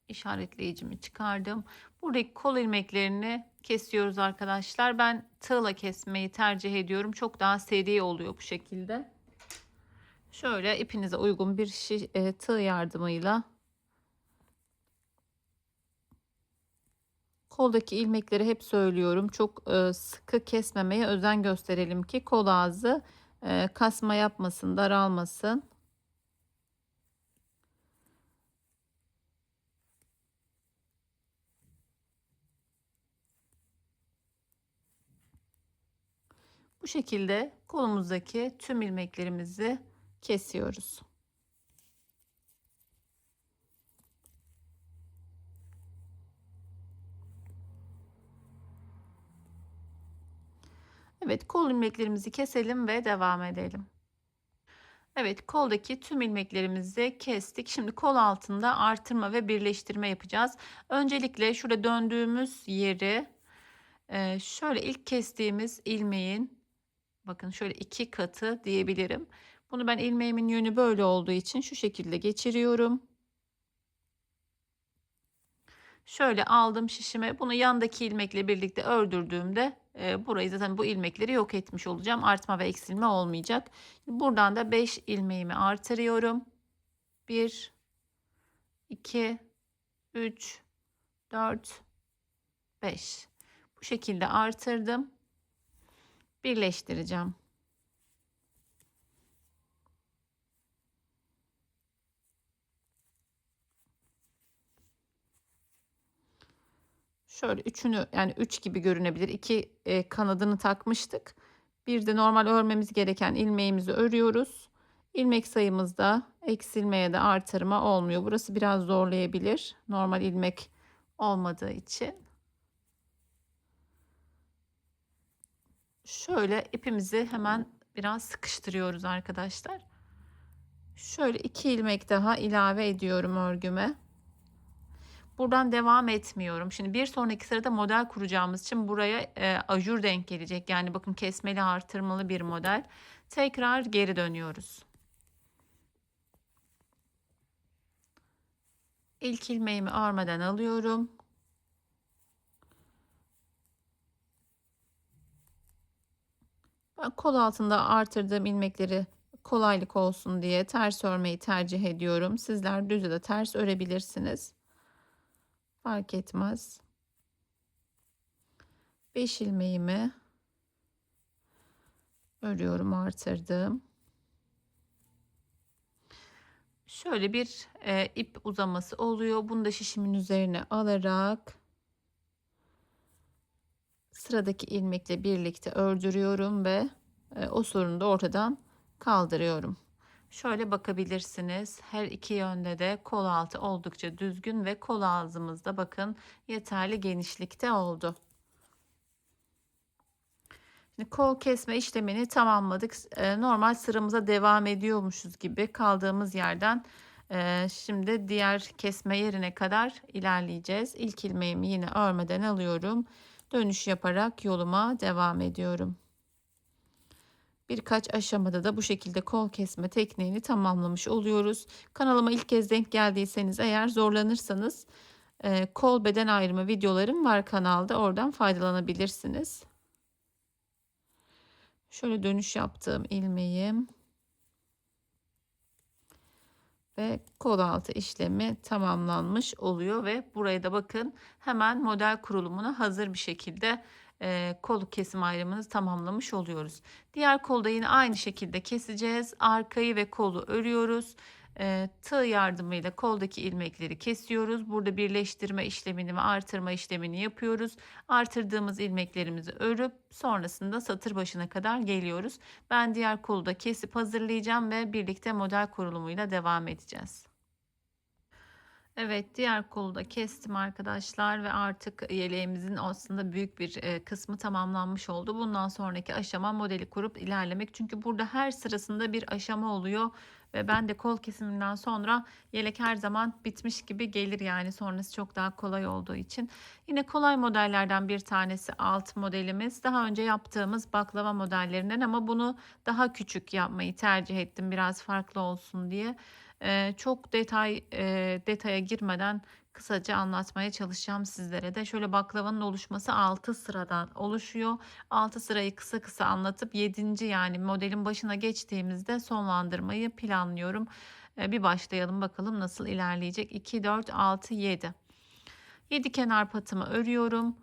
İşaretleyicimi çıkardım. Buradaki kol ilmeklerini kesiyoruz arkadaşlar. Ben tığla kesmeyi tercih ediyorum. Çok daha seri oluyor bu şekilde. Şöyle ipinize uygun bir tığ yardımıyla koldaki ilmekleri hep söylüyorum. Çok sıkı kesmemeye özen gösterelim ki kol ağzı kasma yapmasın, daralmasın. Bu şekilde kolumuzdaki tüm ilmeklerimizi kesiyoruz. Evet, kol ilmeklerimizi keselim ve devam edelim. Evet, koldaki tüm ilmeklerimizi kestik. Şimdi kol altında artırma ve birleştirme yapacağız. Öncelikle şurada döndüğümüz yeri şöyle ilk kestiğimiz ilmeğin, bakın şöyle 2 katı diyebilirim. Bunu ben ilmeğimin yönü böyle olduğu için şu şekilde geçiriyorum. Şöyle aldım şişime. Bunu yandaki ilmekle birlikte ördürdüğümde burayı zaten bu ilmekleri yok etmiş olacağım. Artma ve eksilme olmayacak. Buradan da 5 ilmeğimi artırıyorum. 1, 2, 3, 4, 5. Bu şekilde artırdım. Birleştireceğim. Şöyle üçünü, yani 3 gibi görünebilir. 2 kanadını takmıştık. Bir de normal örmemiz gereken ilmeğimizi örüyoruz. İlmek sayımızda eksilmeye de artırma olmuyor. Burası biraz zorlayabilir. Normal ilmek olmadığı için. Şöyle ipimizi hemen biraz sıkıştırıyoruz arkadaşlar. Şöyle 2 ilmek daha ilave ediyorum örgüme. Buradan devam etmiyorum. Şimdi bir sonraki sırada model kuracağımız için buraya ajur denk gelecek. Yani bakın kesmeli artırmalı bir model. Tekrar geri dönüyoruz. İlk ilmeğimi örmeden alıyorum. Ben kol altında artırdığım ilmekleri kolaylık olsun diye ters örmeyi tercih ediyorum. Sizler düz ya da ters örebilirsiniz. Fark etmez. 5 ilmeğimi örüyorum, artırdım. Şöyle bir ip uzaması oluyor. Bunu da şişimin üzerine alarak sıradaki ilmekle birlikte ördürüyorum ve o sorunu da ortadan kaldırıyorum. Şöyle bakabilirsiniz. Her iki yönde de kol altı oldukça düzgün ve kol ağzımızda bakın yeterli genişlikte oldu. Şimdi kol kesme işlemini tamamladık. Normal sıramıza devam ediyormuşuz gibi kaldığımız yerden şimdi diğer kesme yerine kadar ilerleyeceğiz. İlk ilmeğimi yine örmeden alıyorum. Dönüş yaparak yoluma devam ediyorum. Birkaç aşamada da bu şekilde kol kesme tekniğini tamamlamış oluyoruz. Kanalıma ilk kez denk geldiyseniz eğer, zorlanırsanız kol beden ayrımı videolarım var kanalda. Oradan faydalanabilirsiniz. Şöyle dönüş yaptığım ilmeğim ve kol altı işlemi tamamlanmış oluyor ve buraya da bakın hemen model kurulumuna hazır bir şekilde kol kesim ayrımını tamamlamış oluyoruz. Diğer kolda yine aynı şekilde keseceğiz. Arkayı ve kolu örüyoruz. Tığ yardımıyla koldaki ilmekleri kesiyoruz. Burada birleştirme işlemini ve artırma işlemini yapıyoruz. Artırdığımız ilmeklerimizi örüp sonrasında satır başına kadar geliyoruz. Ben diğer kolu da kesip hazırlayacağım ve birlikte model kurulumuyla devam edeceğiz. Evet, diğer kolu da kestim arkadaşlar ve artık yeleğimizin aslında büyük bir kısmı tamamlanmış oldu. Bundan sonraki aşama modeli kurup ilerlemek. Çünkü burada her sırasında bir aşama oluyor ve ben de kol kesiminden sonra yelek her zaman bitmiş gibi gelir, yani sonrası çok daha kolay olduğu için. Yine kolay modellerden bir tanesi alt modelimiz. Daha önce yaptığımız baklava modellerinden ama bunu daha küçük yapmayı tercih ettim biraz farklı olsun diye. Çok detaya girmeden kısaca anlatmaya çalışacağım sizlere de. Şöyle baklavanın oluşması 6 sıradan oluşuyor. 6 sırayı kısa kısa anlatıp 7. yani modelin başına geçtiğimizde sonlandırmayı planlıyorum. Bir başlayalım bakalım nasıl ilerleyecek. 2, 4, 6, 7. 7 kenar patımı örüyorum.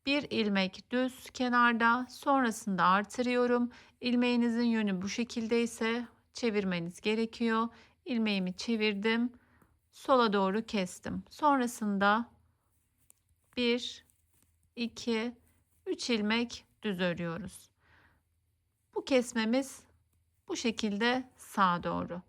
Bir ilmek düz kenarda, sonrasında artırıyorum. İlmeğinizin yönü bu şekilde ise çevirmeniz gerekiyor. İlmeğimi çevirdim. Sola doğru kestim. Sonrasında 1, 2, 3 ilmek düz örüyoruz. Bu kesmemiz bu şekilde sağa doğru.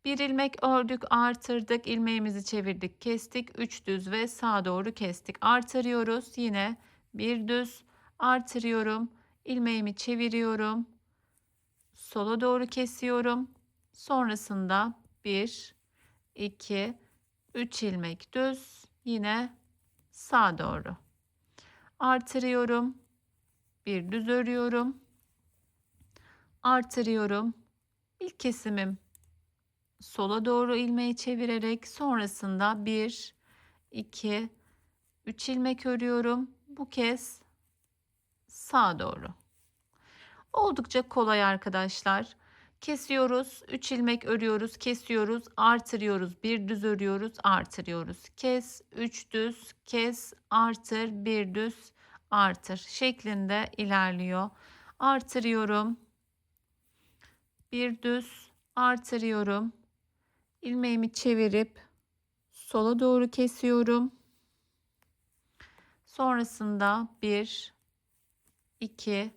Bir ilmek ördük, artırdık, ilmeğimizi çevirdik, kestik. 3 düz ve sağa doğru kestik. Artırıyoruz. Yine bir düz artırıyorum. İlmeğimi çeviriyorum. Sola doğru kesiyorum. Sonrasında 1, 2, 3 ilmek düz. Yine sağa doğru. Artırıyorum. Bir düz örüyorum. Artırıyorum. İlk kesimim sola doğru ilmeği çevirerek sonrasında 1, 2, 3 ilmek örüyorum. Bu kez sağa doğru. Oldukça kolay arkadaşlar. Kesiyoruz, 3 ilmek örüyoruz, kesiyoruz, artırıyoruz, bir düz örüyoruz, artırıyoruz. Kes, 3 düz, kes, artır, bir düz, artır şeklinde ilerliyor. Artırıyorum, bir düz, artırıyorum. İlmeğimi çevirip sola doğru kesiyorum. Sonrasında 1, 2,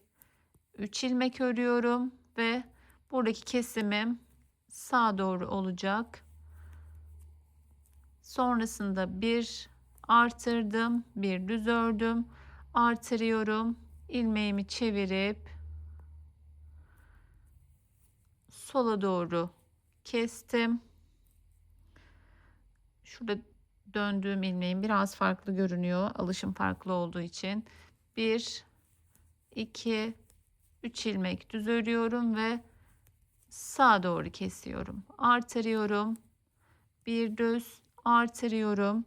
3 ilmek örüyorum ve buradaki kesimim sağa doğru olacak. Sonrasında bir artırdım, bir düz ördüm, artırıyorum. İlmeğimi çevirip sola doğru kestim. Şurada döndüğüm ilmeğim biraz farklı görünüyor. Alışım farklı olduğu için. 1, 2, 3 ilmek düz örüyorum ve sağa doğru kesiyorum. Artırıyorum. Bir düz artırıyorum.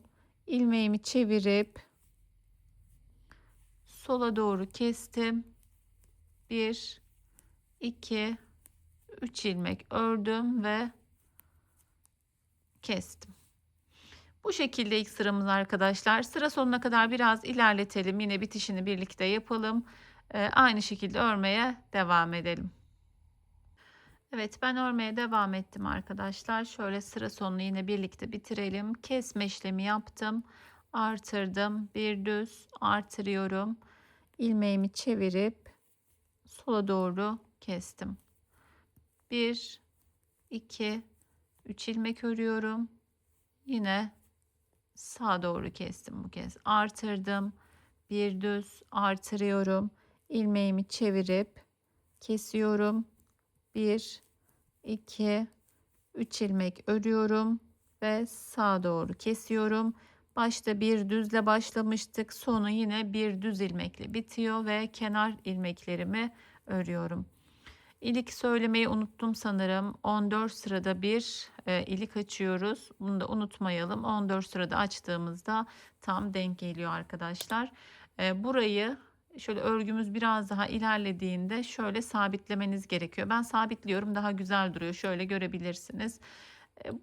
İlmeğimi çevirip sola doğru kestim. 1, 2, 3 ilmek ördüm ve kestim. Bu şekilde ilk sıramız arkadaşlar. Sıra sonuna kadar biraz ilerletelim. Yine bitişini birlikte yapalım. Aynı şekilde örmeye devam edelim. Evet, ben örmeye devam ettim arkadaşlar. Şöyle sıra sonunu yine birlikte bitirelim. Kesme işlemi yaptım. Artırdım. Bir düz artırıyorum. İlmeğimi çevirip sola doğru kestim. 1, 2, 3 ilmek örüyorum. Yine sağa doğru kestim bu kez. Artırdım. Bir düz artırıyorum. İlmeğimi çevirip kesiyorum. 1, 2, 3 ilmek örüyorum ve sağa doğru kesiyorum. Başta bir düzle başlamıştık. Sonu yine bir düz ilmekle bitiyor ve kenar ilmeklerimi örüyorum. İlik söylemeyi unuttum sanırım. 14 sırada bir ilik açıyoruz. Bunu da unutmayalım. 14 sırada açtığımızda tam denk geliyor arkadaşlar. Burayı şöyle örgümüz biraz daha ilerlediğinde şöyle sabitlemeniz gerekiyor. Ben sabitliyorum, daha güzel duruyor. Şöyle görebilirsiniz.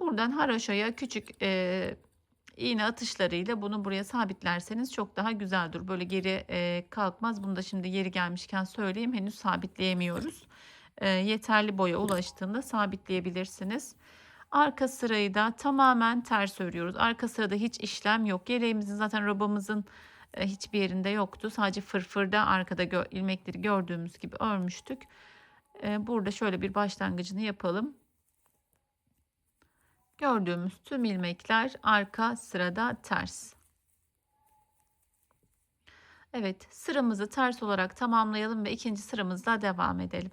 Buradan haroşaya küçük iğne atışlarıyla bunu buraya sabitlerseniz çok daha güzel durur. Böyle geri kalkmaz. Bunu da şimdi yeri gelmişken söyleyeyim. Henüz sabitleyemiyoruz. Yeterli boya ulaştığında sabitleyebilirsiniz. Arka sırayı da tamamen ters örüyoruz. Arka sırada hiç işlem yok. Yeleğimizin zaten robamızın hiçbir yerinde yoktu. Sadece fırfırda arkada ilmekleri gördüğümüz gibi örmüştük. Burada şöyle bir başlangıcını yapalım. Gördüğümüz tüm ilmekler arka sırada ters. Evet, sıramızı ters olarak tamamlayalım ve ikinci sıramızla devam edelim.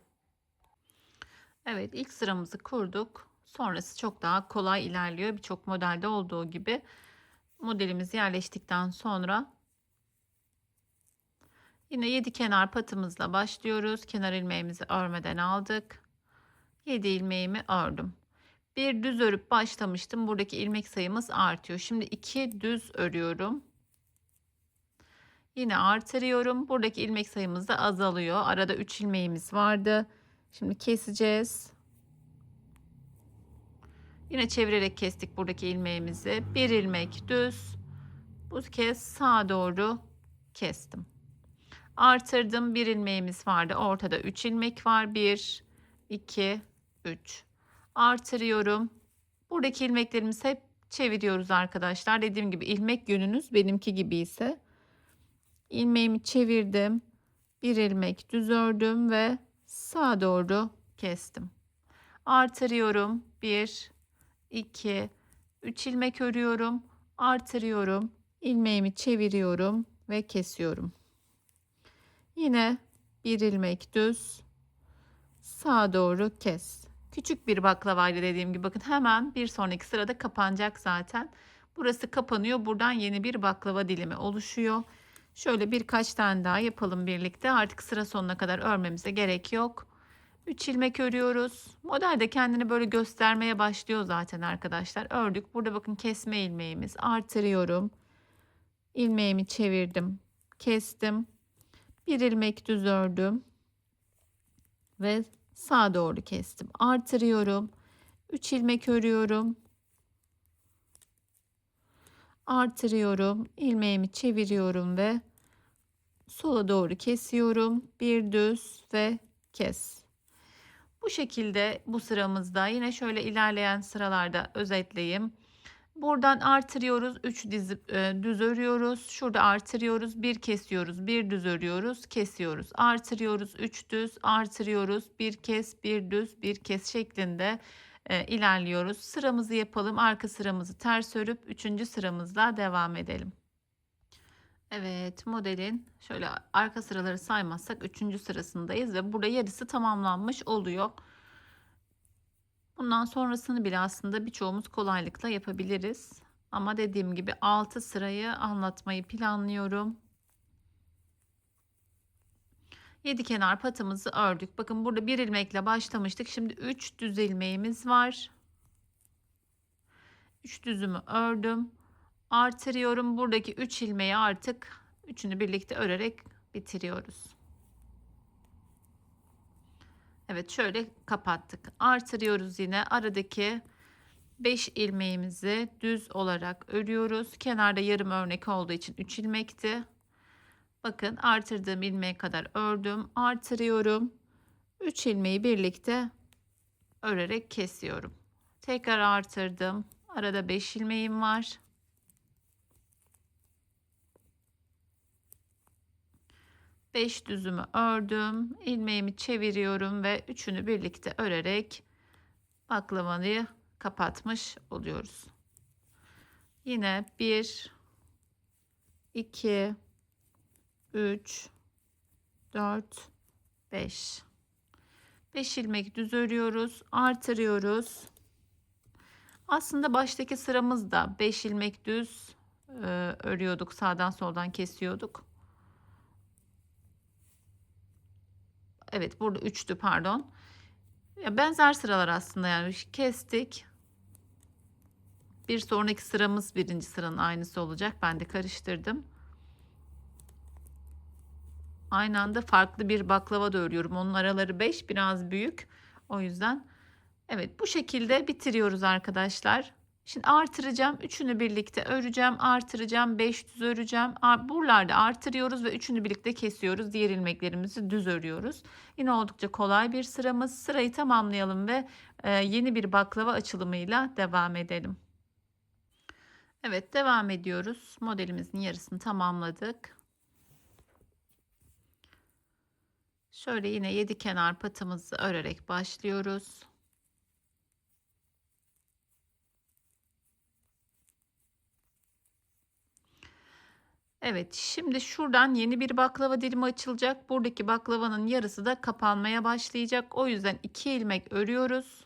Evet, ilk sıramızı kurduk. Sonrası çok daha kolay ilerliyor. Birçok modelde olduğu gibi modelimiz yerleştikten sonra yine 7 kenar patımızla başlıyoruz. Kenar ilmeğimizi örmeden aldık. 7 ilmeğimi ördüm. Bir düz örüp başlamıştım. Buradaki ilmek sayımız artıyor. Şimdi 2 düz örüyorum. Yine artırıyorum. Buradaki ilmek sayımız da azalıyor. Arada 3 ilmeğimiz vardı. Şimdi keseceğiz. Yine çevirerek kestik buradaki ilmeğimizi. Bir ilmek düz. Bu kez sağa doğru kestim. Artırdım. Bir ilmeğimiz vardı. Ortada 3 ilmek var. 1, 2, 3. Artırıyorum. Buradaki ilmeklerimizi hep çeviriyoruz arkadaşlar. Dediğim gibi ilmek yönünüz benimki gibi ise ilmeğimi çevirdim. Bir ilmek düz ördüm ve sağa doğru kestim. Artırıyorum. 1, 2, 3 ilmek örüyorum. Artırıyorum. İlmeğimi çeviriyorum ve kesiyorum. Yine bir ilmek düz, sağa doğru kes. Küçük bir baklavayla dediğim gibi bakın hemen bir sonraki sırada kapanacak zaten. Burası kapanıyor. Buradan yeni bir baklava dilimi oluşuyor. Şöyle birkaç tane daha yapalım birlikte. Artık sıra sonuna kadar örmemize gerek yok. 3 ilmek örüyoruz. Model de kendini böyle göstermeye başlıyor zaten arkadaşlar. Ördük. Burada bakın kesme ilmeğimiz. Artırıyorum. İlmeğimi çevirdim. Kestim. Bir ilmek düz ördüm ve sağa doğru kestim. Artırıyorum. 3 ilmek örüyorum. Artırıyorum. İlmeğimi çeviriyorum ve sola doğru kesiyorum. Bir düz ve kes. Bu şekilde bu sıramızda yine şöyle ilerleyen sıralarda özetleyeyim. Buradan artırıyoruz. 3 düz örüyoruz. Şurada artırıyoruz. 1 kesiyoruz. 1 düz örüyoruz. Kesiyoruz. Artırıyoruz. 3 düz artırıyoruz. 1 kes, 1 düz, 1 kes şeklinde ilerliyoruz. Sıramızı yapalım. Arka sıramızı ters örüp 3. sıramızla devam edelim. Evet, modelin şöyle arka sıraları saymazsak 3. sırasındayız ve burada yarısı tamamlanmış oluyor. Bundan sonrasını bile aslında birçoğumuz kolaylıkla yapabiliriz. Ama dediğim gibi 6 sırayı anlatmayı planlıyorum. 7 kenar patımızı ördük. Bakın burada bir ilmekle başlamıştık. Şimdi 3 düz ilmeğimiz var. 3 düzümü ördüm. Artırıyorum. Buradaki 3 ilmeği artık üçünü birlikte örerek bitiriyoruz. Evet, şöyle kapattık. Artırıyoruz yine aradaki 5 ilmeğimizi düz olarak örüyoruz. Kenarda yarım örnek olduğu için 3 ilmekti. Bakın artırdığım ilmeğe kadar ördüm. Artırıyorum. 3 ilmeği birlikte örerek kesiyorum. Tekrar artırdım. Arada 5 ilmeğim var. Beş düzümü ördüm. İlmeğimi çeviriyorum ve üçünü birlikte örerek baklamayı kapatmış oluyoruz. Yine 1, 2, 3, 4, 5. 5 ilmek düz örüyoruz. Artırıyoruz. Aslında baştaki sıramızda 5 ilmek düz örüyorduk. Sağdan soldan kesiyorduk. Evet, burada 3'tü pardon. Ya benzer sıralar aslında, yani kestik. Bir sonraki sıramız birinci sıranın aynısı olacak. Ben de karıştırdım. Aynı anda farklı bir baklava da örüyorum. Onun araları 5, biraz büyük. O yüzden evet, bu şekilde bitiriyoruz arkadaşlar. Şimdi artıracağım. Üçünü birlikte öreceğim. Artıracağım. 5 düz öreceğim. Buralarda artırıyoruz ve üçünü birlikte kesiyoruz. Diğer ilmeklerimizi düz örüyoruz. Yine oldukça kolay bir sıramız. Sırayı tamamlayalım ve yeni bir baklava açılımıyla devam edelim. Evet, devam ediyoruz. Modelimizin yarısını tamamladık. Şöyle yine 7 kenar patımızı örerek başlıyoruz. Evet, şimdi şuradan yeni bir baklava dilimi açılacak. Buradaki baklavanın yarısı da kapanmaya başlayacak. O yüzden 2 ilmek örüyoruz.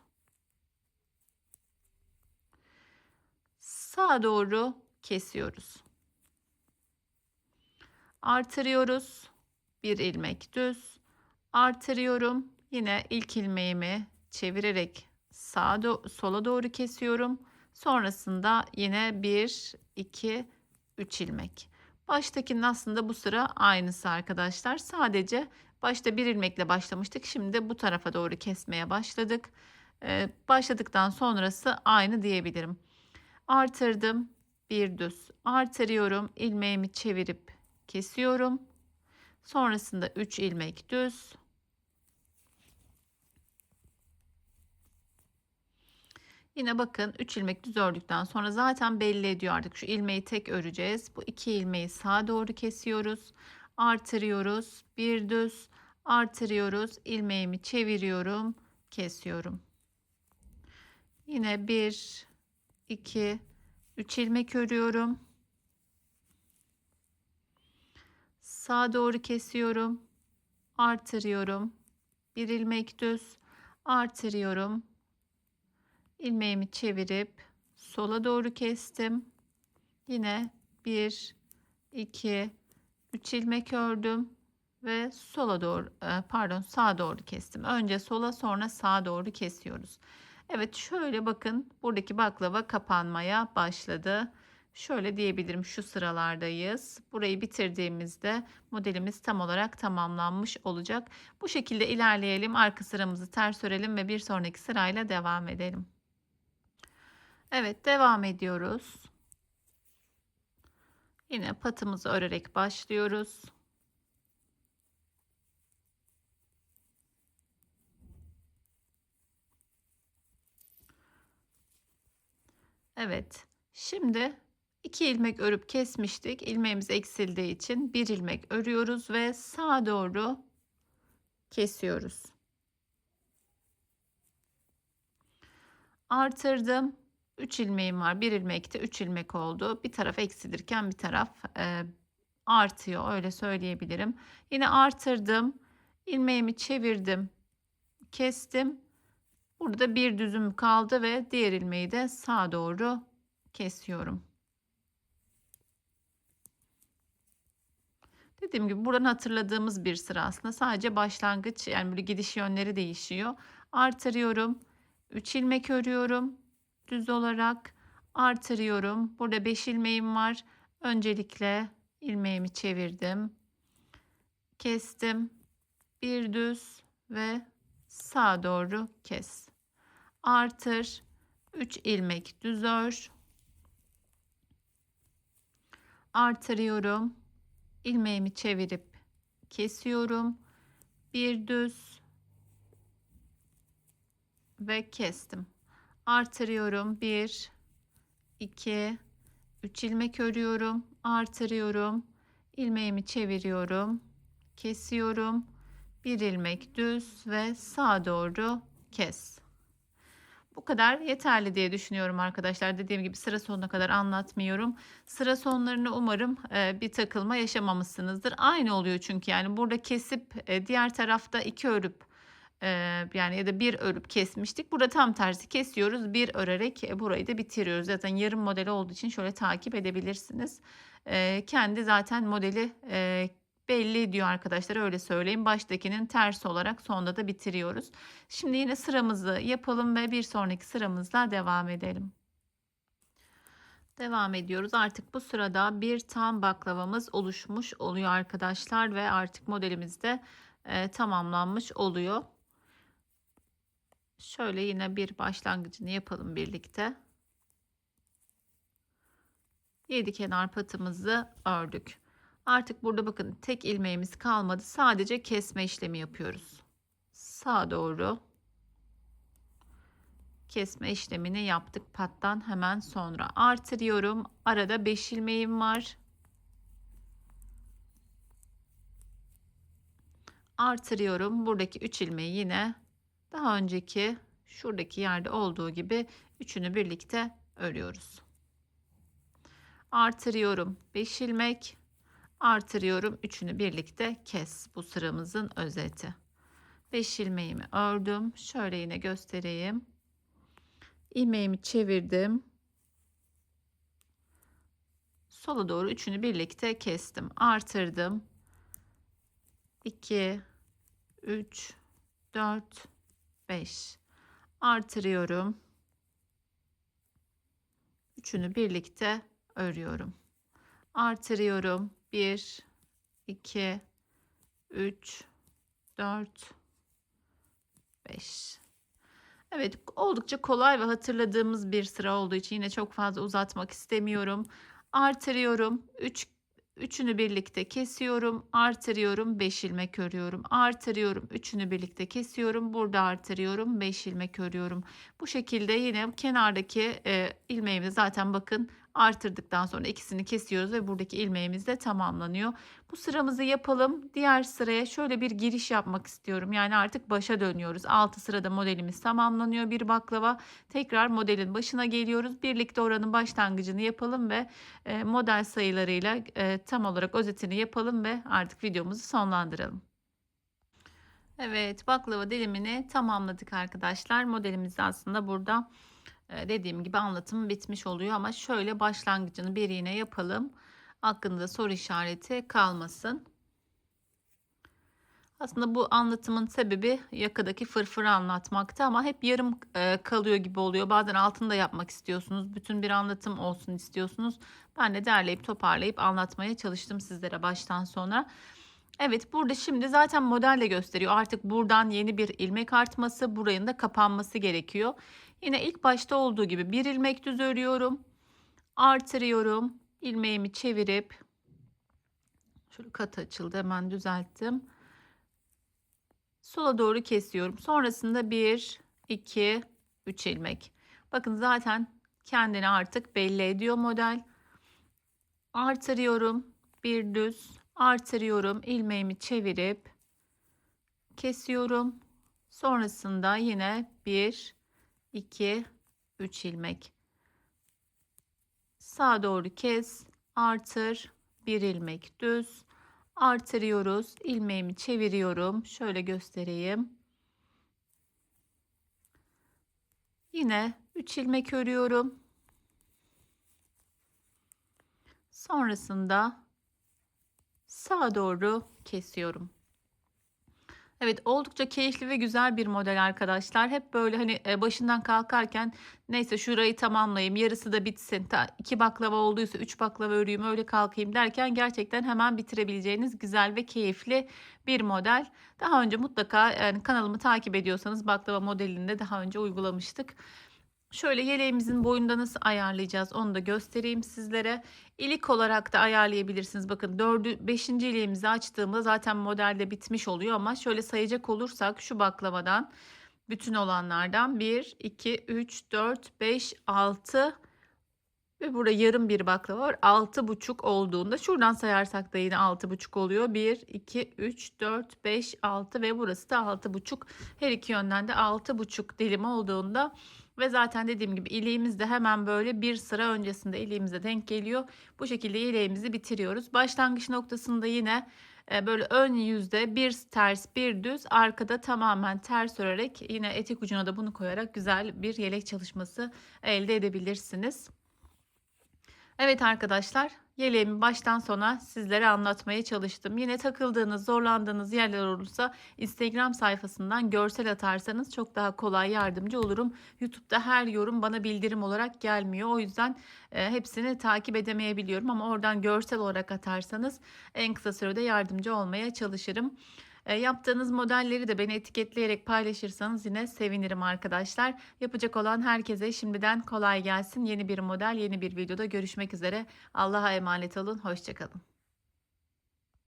Sağa doğru kesiyoruz. Artırıyoruz. Bir ilmek düz. Artırıyorum. Yine ilk ilmeğimi çevirerek sola doğru kesiyorum. Sonrasında yine 1, 2, 3 ilmek. Baştakinin aslında bu sıra aynısı arkadaşlar. Sadece başta bir ilmekle başlamıştık. Şimdi bu tarafa doğru kesmeye başladık. Başladıktan sonrası aynı diyebilirim. Artırdım. Bir düz. Artırıyorum. İlmeğimi çevirip kesiyorum. Sonrasında 3 ilmek düz. Yine bakın 3 ilmek düz ördükten sonra zaten belli ediyor artık, şu ilmeği tek öreceğiz. Bu 2 ilmeği sağa doğru kesiyoruz. Artırıyoruz. Bir düz. Artırıyoruz. İlmeğimi çeviriyorum. Kesiyorum. Yine 1, 2, 3 ilmek örüyorum. Sağa doğru kesiyorum. Artırıyorum. Bir ilmek düz. Artırıyorum. İlmeğimi çevirip sola doğru kestim. Yine 1, 2, 3 ilmek ördüm ve sola doğru sağa doğru kestim. Önce sola sonra sağa doğru kesiyoruz. Evet, şöyle bakın, buradaki baklava kapanmaya başladı. Şöyle diyebilirim, şu sıralardayız. Burayı bitirdiğimizde modelimiz tam olarak tamamlanmış olacak. Bu şekilde ilerleyelim. Arka sıramızı ters örelim ve bir sonraki sırayla devam edelim. Evet, devam ediyoruz. Yine patımızı örerek başlıyoruz. Evet. Şimdi 2 ilmek örüp kesmiştik. İlmeğimiz eksildiği için bir ilmek örüyoruz ve sağa doğru kesiyoruz. Artırdım. 3 ilmeğim var. Bir ilmekte 3 ilmek oldu. Bir taraf eksilirken bir taraf artıyor. Öyle söyleyebilirim. Yine artırdım. İlmeğimi çevirdim. Kestim. Burada bir düzüm kaldı ve diğer ilmeği de sağa doğru kesiyorum. Dediğim gibi buradan hatırladığımız bir sıra aslında. Sadece başlangıç, yani böyle gidiş yönleri değişiyor. Artırıyorum. 3 ilmek örüyorum. Düz olarak artırıyorum. Burada 5 ilmeğim var. Öncelikle ilmeğimi çevirdim. Kestim. Bir düz ve sağa doğru kes. Artır. 3 ilmek düz ör. Artırıyorum. İlmeğimi çevirip kesiyorum. Bir düz ve kestim. Artırıyorum. 1, 2, 3 ilmek örüyorum. Artırıyorum. İlmeğimi çeviriyorum. Kesiyorum. Bir ilmek düz ve sağa doğru kes. Bu kadar yeterli diye düşünüyorum arkadaşlar. Dediğim gibi sıra sonuna kadar anlatmıyorum. Sıra sonlarını umarım bir takılma yaşamamışsınızdır. Aynı oluyor çünkü, yani burada kesip diğer tarafta 2 örüp yani ya da bir örüp kesmiştik. Burada tam tersi kesiyoruz. Bir örerek burayı da bitiriyoruz. Zaten yarım modeli olduğu için şöyle takip edebilirsiniz. Kendi zaten modeli belli ediyor arkadaşlar, öyle söyleyeyim. Baştakinin tersi olarak sonda da bitiriyoruz. Şimdi yine sıramızı yapalım ve bir sonraki sıramızla devam edelim. Devam ediyoruz. Artık bu sırada bir tam baklavamız oluşmuş oluyor arkadaşlar ve artık modelimiz de tamamlanmış oluyor. Şöyle yine bir başlangıcını yapalım birlikte. 7 kenar patımızı ördük. Artık burada bakın, tek ilmeğimiz kalmadı. Sadece kesme işlemi yapıyoruz. Sağa doğru kesme işlemini yaptık pattan hemen sonra. Artırıyorum. Arada 5 ilmeğim var. Artırıyorum. Buradaki 3 ilmeği yine daha önceki şuradaki yerde olduğu gibi üçünü birlikte örüyoruz. Artırıyorum. 5 ilmek. Artırıyorum. Üçünü birlikte kes. Bu sıramızın özeti. 5 ilmeğimi ördüm. Şöyle yine göstereyim. İlmeğimi çevirdim. Sola doğru üçünü birlikte kestim. Artırdım. 2, 3, 4, 5. Artırıyorum. Üçünü birlikte örüyorum. Artırıyorum. 1, 2, 3, 4, 5. Evet, oldukça kolay ve hatırladığımız bir sıra olduğu için yine çok fazla uzatmak istemiyorum. Artırıyorum. Üçünü birlikte kesiyorum. Artırıyorum. 5 ilmek örüyorum. Artırıyorum. Üçünü birlikte kesiyorum. Burada artırıyorum. 5 ilmek örüyorum. Bu şekilde yine kenardaki ilmeğimi zaten bakın Artırdıktan sonra ikisini kesiyoruz ve buradaki ilmeğimiz de tamamlanıyor. Bu sıramızı yapalım. Diğer sıraya şöyle bir giriş yapmak istiyorum. Yani artık başa dönüyoruz. 6 sırada modelimiz tamamlanıyor bir baklava. Tekrar modelin başına geliyoruz. Birlikte oranın başlangıcını yapalım ve model sayılarıyla tam olarak özetini yapalım ve artık videomuzu sonlandıralım. Evet, baklava dilimini tamamladık arkadaşlar. Modelimiz de aslında burada dediğim gibi anlatım bitmiş oluyor ama şöyle başlangıcını bir iğne yapalım. Aklında soru işareti kalmasın. Aslında bu anlatımın sebebi yakadaki fırfırı anlatmakta ama hep yarım kalıyor gibi oluyor. Bazen altını da yapmak istiyorsunuz. Bütün bir anlatım olsun istiyorsunuz. Ben de derleyip toparlayıp anlatmaya çalıştım sizlere baştan sona. Evet, burada şimdi zaten modelle gösteriyor. Artık buradan yeni bir ilmek artması, buranın da kapanması gerekiyor. Yine ilk başta olduğu gibi bir ilmek düz örüyorum. Artırıyorum. İlmeğimi çevirip şöyle kat açıldı, hemen düzelttim. Sola doğru kesiyorum. Sonrasında 1, 2, 3 ilmek. Bakın zaten kendini artık belli ediyor model. Artırıyorum. Bir düz artırıyorum. İlmeğimi çevirip kesiyorum. Sonrasında yine 1, 2, 3 ilmek. Sağa doğru kes, artır, bir ilmek düz. Artırıyoruz. İlmeğimi çeviriyorum. Şöyle göstereyim. Yine 3 ilmek örüyorum. Sonrasında sağa doğru kesiyorum. Evet, oldukça keyifli ve güzel bir model arkadaşlar. Hep böyle hani başından kalkarken neyse şurayı tamamlayayım, yarısı da bitsin. 2 baklava olduysa 3 baklava öreyim, öyle kalkayım derken gerçekten hemen bitirebileceğiniz güzel ve keyifli bir model. Daha önce mutlaka yani kanalımı takip ediyorsanız baklava modelini de daha önce uygulamıştık. Şöyle yeleğimizin boyunda nasıl ayarlayacağız onu da göstereyim sizlere. İlik olarak da ayarlayabilirsiniz. Bakın 5. iliğimizi açtığımda zaten modelde bitmiş oluyor ama şöyle sayacak olursak şu baklavadan bütün olanlardan 1, 2, 3, 4, 5, 6 ve burada yarım bir baklava var. 6,5 olduğunda şuradan sayarsak da yine 6,5 oluyor. 1, 2, 3, 4, 5, 6 ve burası da 6,5. Her iki yönden de 6,5 dilim olduğunda ve zaten dediğim gibi iliğimiz de hemen böyle bir sıra öncesinde iliğimize denk geliyor. Bu şekilde iliğimizi bitiriyoruz. Başlangıç noktasında yine böyle ön yüzde bir ters bir düz, arkada tamamen ters örerek yine etek ucuna da bunu koyarak güzel bir yelek çalışması elde edebilirsiniz. Evet arkadaşlar, yeleğimi baştan sona sizlere anlatmaya çalıştım. Yine takıldığınız, zorlandığınız yerler olursa Instagram sayfasından görsel atarsanız çok daha kolay yardımcı olurum. YouTube'da her yorum bana bildirim olarak gelmiyor. O yüzden hepsini takip edemeyebiliyorum ama oradan görsel olarak atarsanız en kısa sürede yardımcı olmaya çalışırım. Yaptığınız modelleri de beni etiketleyerek paylaşırsanız yine sevinirim arkadaşlar. Yapacak olan herkese şimdiden kolay gelsin. Yeni bir model, yeni bir videoda görüşmek üzere. Allah'a emanet olun. Hoşça kalın.